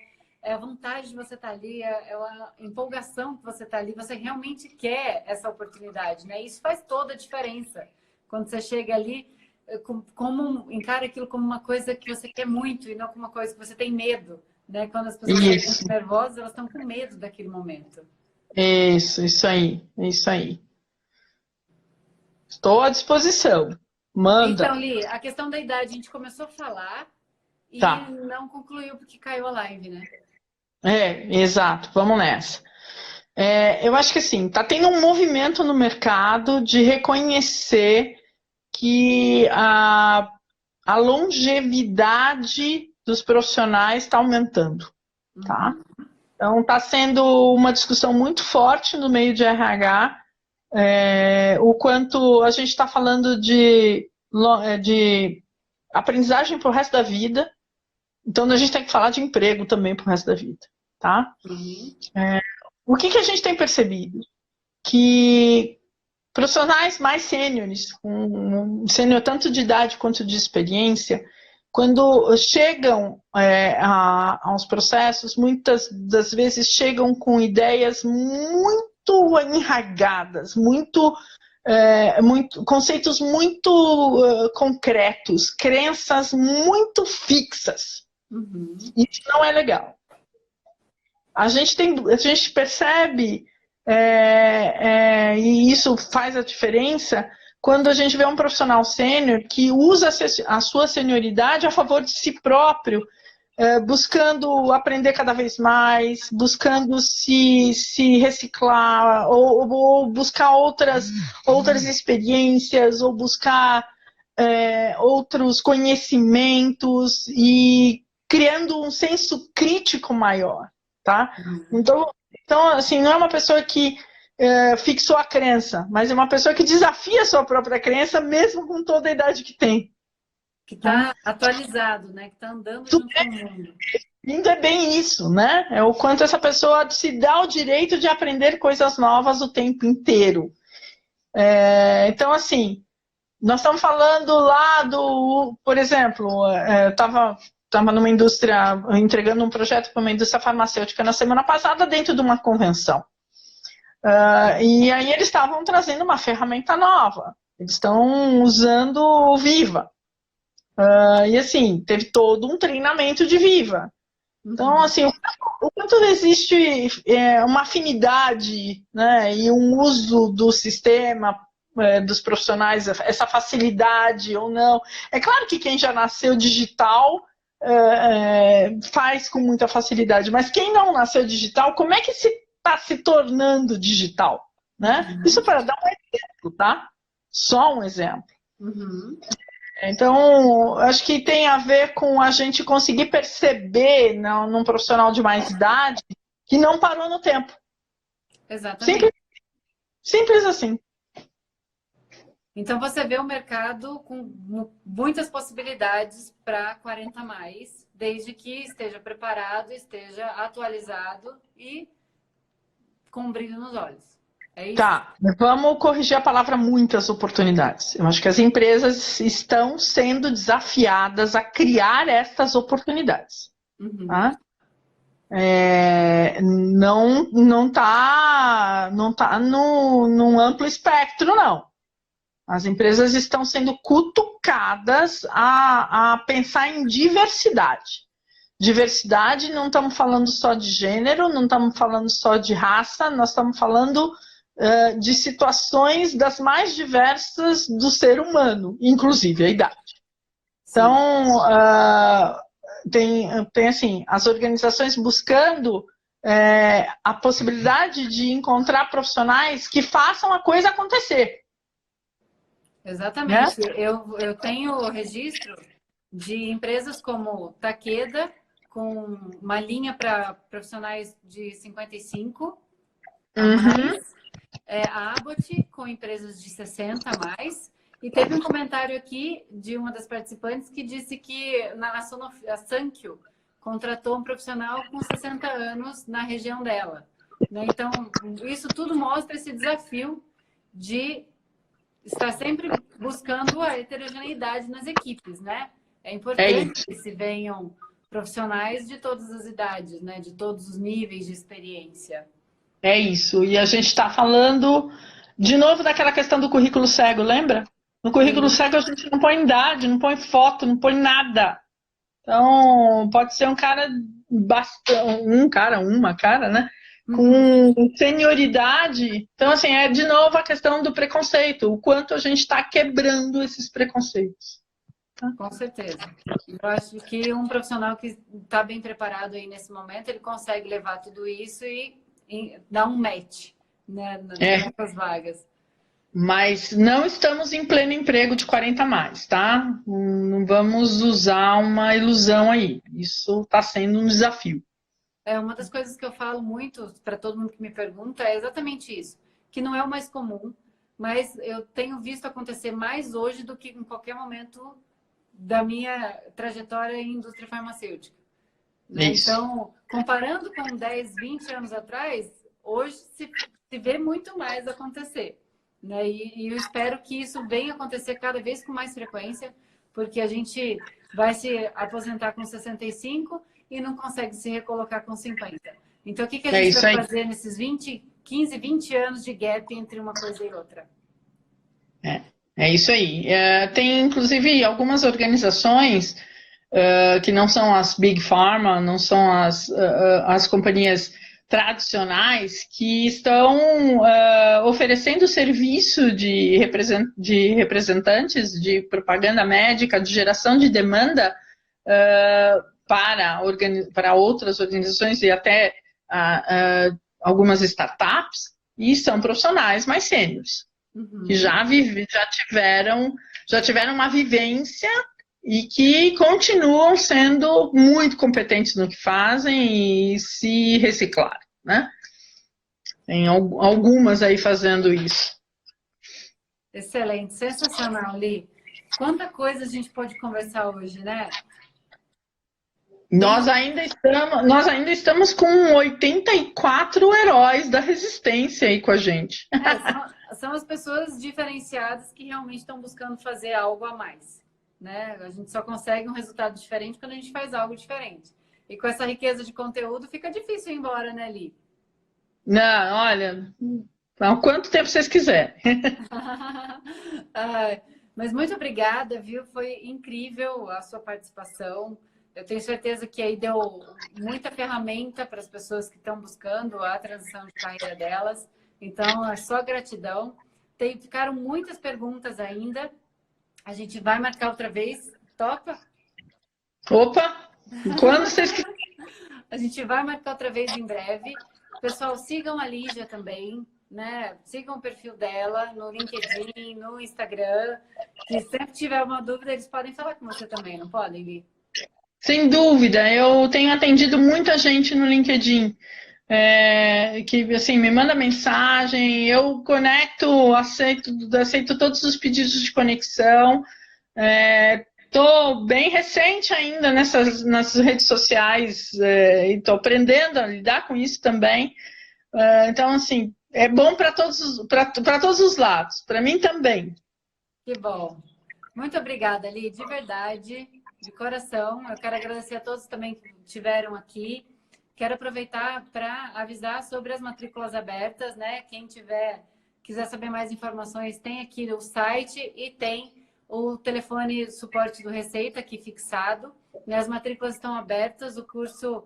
a vontade de você estar ali, é a empolgação que você está ali, você realmente quer essa oportunidade, né? Isso faz toda a diferença. Quando você chega ali, encara aquilo como uma coisa que você quer muito e não como uma coisa que você tem medo, né? Quando as pessoas estão Isso, nervosas, elas estão com medo daquele momento. isso aí, isso aí. Estou à disposição. Então, Manda. Li, a questão da idade, a gente começou a falar e Tá. não concluiu porque caiu a live, né? Exato. Vamos nessa. Eu acho que assim, tá tendo um movimento no mercado de reconhecer que a longevidade dos profissionais está aumentando, tá? Uhum. Então, está sendo uma discussão muito forte no meio de RH, o quanto a gente está falando de aprendizagem para o resto da vida. Então, a gente tem que falar de emprego também para o resto da vida, tá? Uhum. O que a gente tem percebido? Que profissionais mais sêniores, com sênior tanto de idade quanto de experiência, quando chegam aos processos, muitas das vezes chegam com ideias muito enraigadas, conceitos muito concretos, crenças muito fixas. Uhum. Isso não é legal. A gente percebe, e isso faz a diferença, quando a gente vê um profissional sênior que usa a sua senioridade a favor de si próprio, buscando aprender cada vez mais, buscando se reciclar, ou buscar outras experiências, ou buscar outros conhecimentos e criando um senso crítico maior, tá? Então, assim, não é uma pessoa que fixou a crença, mas é uma pessoa que desafia a sua própria crença, mesmo com toda a idade que tem. Que está atualizado, né? Que está andando junto com o mundo. Lindo é bem isso, né? É o quanto essa pessoa se dá o direito de aprender coisas novas o tempo inteiro. Então, assim, nós estamos falando lá por exemplo, eu estava numa indústria, entregando um projeto para uma indústria farmacêutica na semana passada dentro de uma convenção. E aí eles estavam trazendo uma ferramenta nova. Eles estão usando o Viva. E assim, teve todo um treinamento de Viva. Então, assim, o quanto existe uma afinidade, né, e um uso do sistema dos profissionais, essa facilidade ou não. É claro que quem já nasceu digital faz com muita facilidade, mas quem não nasceu digital, como é que está se tornando digital? Né? Isso para dar um exemplo, tá? Só um exemplo. Uhum. Então, acho que tem a ver com a gente conseguir perceber num profissional de mais idade que não parou no tempo. Exatamente. Simples assim. Então você vê o mercado com muitas possibilidades para 40 mais, desde que esteja preparado, esteja atualizado e com um brilho nos olhos. É isso? Tá, vamos corrigir a palavra muitas oportunidades. Eu acho que as empresas estão sendo desafiadas a criar estas oportunidades. Uhum. Tá? Não tá num amplo espectro, não. As empresas estão sendo cutucadas a pensar em diversidade. diversidade, não estamos falando só de gênero, não estamos falando só de raça, nós estamos falando de situações das mais diversas do ser humano, inclusive a idade. Então, tem assim, as organizações buscando a possibilidade de encontrar profissionais que façam a coisa acontecer. Exatamente. Né? Eu tenho registro de empresas como Takeda, com uma linha para profissionais de 55 a mais, a Abbott com empresas de 60 a mais, e teve um comentário aqui de uma das participantes que disse que a Sankyo contratou um profissional com 60 anos na região dela. Né? Então, isso tudo mostra esse desafio de estar sempre buscando a heterogeneidade nas equipes, né? É importante que se venham profissionais de todas as idades, né? De todos os níveis de experiência. É isso. E a gente está falando, de novo, daquela questão do currículo cego, lembra? No currículo cego a gente não põe idade, não põe foto, não põe nada. Então, pode ser um cara, uma cara, né? Com senioridade. Então, assim, é de novo a questão do preconceito. O quanto a gente está quebrando esses preconceitos. Tá? Com certeza. Eu acho que um profissional que está bem preparado aí nesse momento, ele consegue levar tudo isso e dar um match, né, nessas vagas. Mas não estamos em pleno emprego de 40 a mais, tá? Não vamos usar uma ilusão aí. Isso está sendo um desafio. Uma das coisas que eu falo muito para todo mundo que me pergunta é exatamente isso, que não é o mais comum, mas eu tenho visto acontecer mais hoje do que em qualquer momento da minha trajetória em indústria farmacêutica. Né? Então, comparando com 10, 20 anos atrás, hoje se vê muito mais acontecer. Né? E eu espero que isso venha acontecer cada vez com mais frequência, porque a gente vai se aposentar com 65 e não consegue se recolocar com 50. Então, o que a gente vai fazer nesses 15, 20 anos de gap entre uma coisa e outra? É isso aí. Tem, inclusive, algumas organizações que não são as Big Pharma, não são as companhias tradicionais, que estão oferecendo serviço de representantes de propaganda médica, de geração de demanda para outras organizações e até algumas startups, e são profissionais mais sêniores, que já tiveram uma vivência e que continuam sendo muito competentes no que fazem e se reciclaram, né? Tem algumas aí fazendo isso. Excelente, sensacional, Li. Quanta coisa a gente pode conversar hoje, né? Nós ainda estamos com 84 heróis da resistência aí com a gente. São as pessoas diferenciadas que realmente estão buscando fazer algo a mais. Né? A gente só consegue um resultado diferente quando a gente faz algo diferente. E com essa riqueza de conteúdo fica difícil ir embora, né, Li? Não, olha, há quanto tempo vocês quiserem. Mas muito obrigada, viu? Foi incrível a sua participação. Eu tenho certeza que aí deu muita ferramenta para as pessoas que estão buscando a transição de carreira delas. Então, é só gratidão. Ficaram muitas perguntas ainda. A gente vai marcar outra vez. Topa? Opa! Quando vocês quiserem. A gente vai marcar outra vez em breve. Pessoal, sigam a Lígia também, né? Sigam o perfil dela no LinkedIn, no Instagram. Se sempre tiver uma dúvida, eles podem falar com você também, não podem, Li? Sem dúvida. Eu tenho atendido muita gente no LinkedIn. Que assim me manda mensagem, eu conecto, aceito todos os pedidos de conexão. Estou bem recente ainda nas redes sociais e estou aprendendo a lidar com isso também. Então, assim, é bom para todos os lados, para mim também. Que bom. Muito obrigada, Li, de verdade, de coração. Eu quero agradecer a todos também que estiveram aqui. Quero aproveitar para avisar sobre as matrículas abertas, né? Quem quiser saber mais informações, tem aqui o site e tem o telefone suporte do Receita aqui fixado, né? As matrículas estão abertas, o curso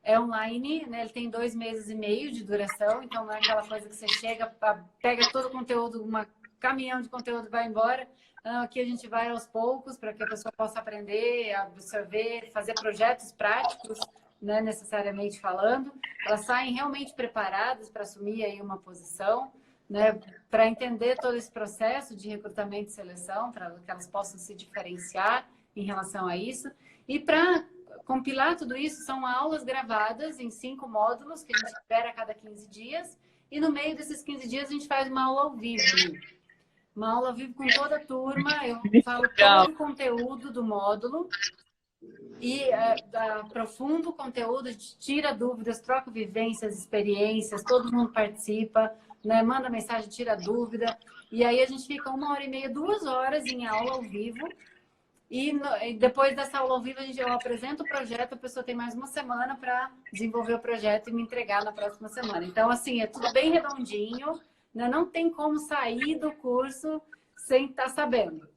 é online, né? Ele tem 2 meses e meio de duração, então não é aquela coisa que você chega, pega todo o conteúdo, um caminhão de conteúdo e vai embora. Aqui a gente vai aos poucos para que a pessoa possa aprender, absorver, fazer projetos práticos, né, necessariamente falando. Elas saem realmente preparadas para assumir aí uma posição, né, para entender todo esse processo de recrutamento e seleção, para que elas possam se diferenciar em relação a isso. E para compilar tudo isso, são aulas gravadas em 5 módulos, que a gente espera a cada 15 dias, e no meio desses 15 dias a gente faz uma aula ao vivo. Uma aula ao vivo com toda a turma, eu falo todo o conteúdo do módulo, e aprofunda o conteúdo, a gente tira dúvidas, troca vivências, experiências, todo mundo participa, né? Manda mensagem, tira dúvida. E aí a gente fica 1h30, 2 horas em aula ao vivo. E depois dessa aula ao vivo, eu apresento o projeto, a pessoa tem mais uma semana para desenvolver o projeto e me entregar na próxima semana. Então, assim, é tudo bem redondinho, né? Não tem como sair do curso sem estar sabendo.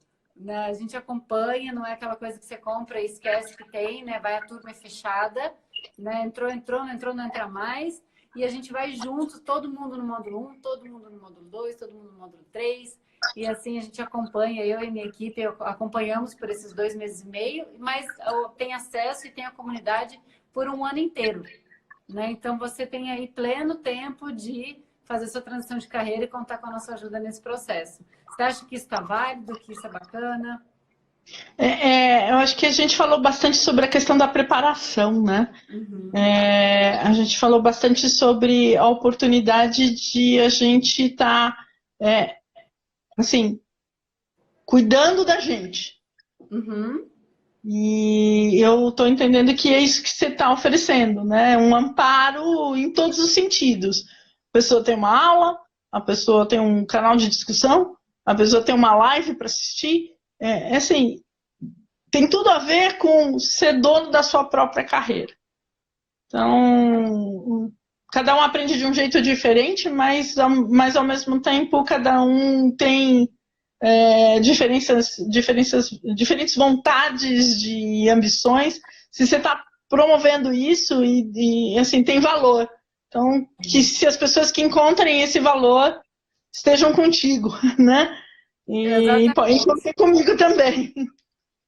A gente acompanha, não é aquela coisa que você compra e esquece que tem, né? Vai a turma fechada, né? Entrou, não entrou, não entra mais. E a gente vai juntos, todo mundo no módulo 1, todo mundo no módulo 2, todo mundo no módulo 3. E assim a gente acompanha, eu e minha equipe acompanhamos por esses 2 meses e meio, mas tem acesso e tem a comunidade por 1 ano inteiro, né? Então você tem aí pleno tempo de fazer sua transição de carreira e contar com a nossa ajuda nesse processo. Você acha que isso está válido, que isso é bacana? Eu acho que a gente falou bastante sobre a questão da preparação, né? Uhum. A gente falou bastante sobre a oportunidade de a gente estar, assim, cuidando da gente. Uhum. E eu estou entendendo que é isso que você está oferecendo, né? Um amparo em todos os sentidos. A pessoa tem uma aula, a pessoa tem um canal de discussão, a pessoa tem uma live para assistir. Assim, tem tudo a ver com ser dono da sua própria carreira. Então, cada um aprende de um jeito diferente, mas ao mesmo tempo cada um tem diferentes vontades e ambições. Se você está promovendo isso e assim, tem valor. Então, que se as pessoas que encontrem esse valor estejam contigo, né? E encontrem comigo também.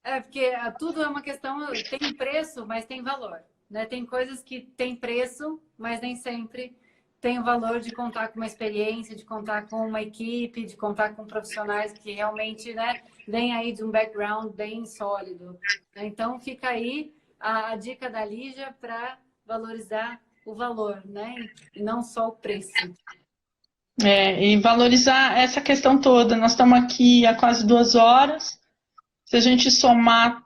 Porque tudo é uma questão, tem preço, mas tem valor, né? Tem coisas que têm preço, mas nem sempre tem o valor de contar com uma experiência, de contar com uma equipe, de contar com profissionais que realmente, né, vêm aí de um background bem sólido. Então, fica aí a dica da Lígia para valorizar o valor, né? E não só o preço. E valorizar essa questão toda. Nós estamos aqui há quase 2 horas. Se a gente somar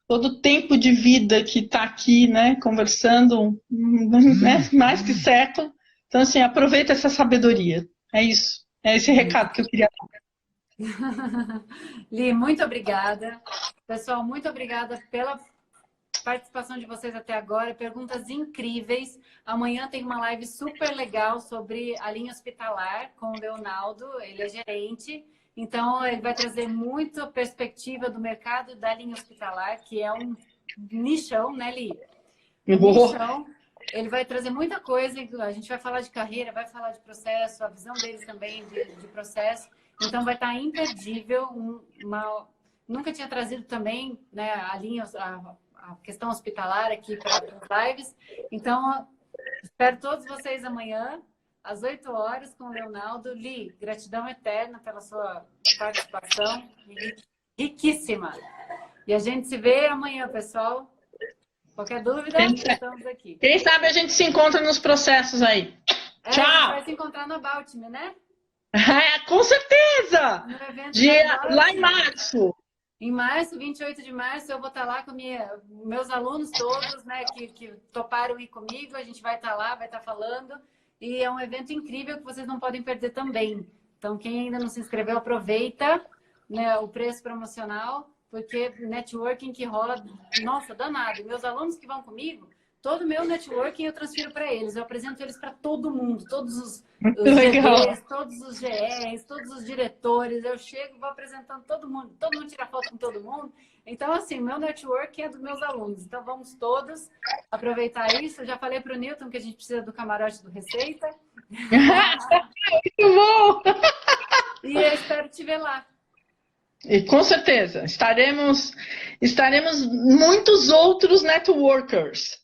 todo o tempo de vida que está aqui, né, conversando, né, mais que certo. Então, assim, aproveita essa sabedoria. É isso. É esse recado que eu queria dar. Li, muito obrigada. Pessoal, muito obrigada pela participação de vocês até agora. Perguntas incríveis. Amanhã tem uma live super legal sobre a linha hospitalar com o Leonardo. Ele é gerente. Então, ele vai trazer muita perspectiva do mercado da linha hospitalar, que é um nichão, né, Li? Nichão. Ele vai trazer muita coisa. A gente vai falar de carreira, vai falar de processo, a visão deles também de processo. Então, vai estar imperdível. Nunca tinha trazido também, né, a questão hospitalar aqui para as lives. Então, espero todos vocês amanhã, às 8 horas, com o Leonardo. Li, gratidão eterna pela sua participação, riquíssima. E a gente se vê amanhã, pessoal. Qualquer dúvida, estamos aqui. Quem sabe a gente se encontra nos processos aí. Tchau! A gente vai se encontrar no About Me, né? Com certeza! No evento lá em março. Em março, 28 de março, eu vou estar lá com meus alunos todos, né, que toparam ir comigo. A gente vai estar lá, vai estar falando. E é um evento incrível que vocês não podem perder também. Então, quem ainda não se inscreveu, aproveita, né, o preço promocional, porque networking que rola, nossa, danado. Meus alunos que vão comigo todo o meu networking eu transfiro para eles. Eu apresento eles para todo mundo, todos os Legal. GDs, todos os GRs, todos os diretores. Eu chego, vou apresentando todo mundo tira foto com todo mundo. Então, assim, meu networking é dos meus alunos. Então, vamos todos aproveitar isso. Eu já falei para o Newton que a gente precisa do camarote do Receita. Muito bom! E eu espero te ver lá. E com certeza, estaremos muitos outros networkers.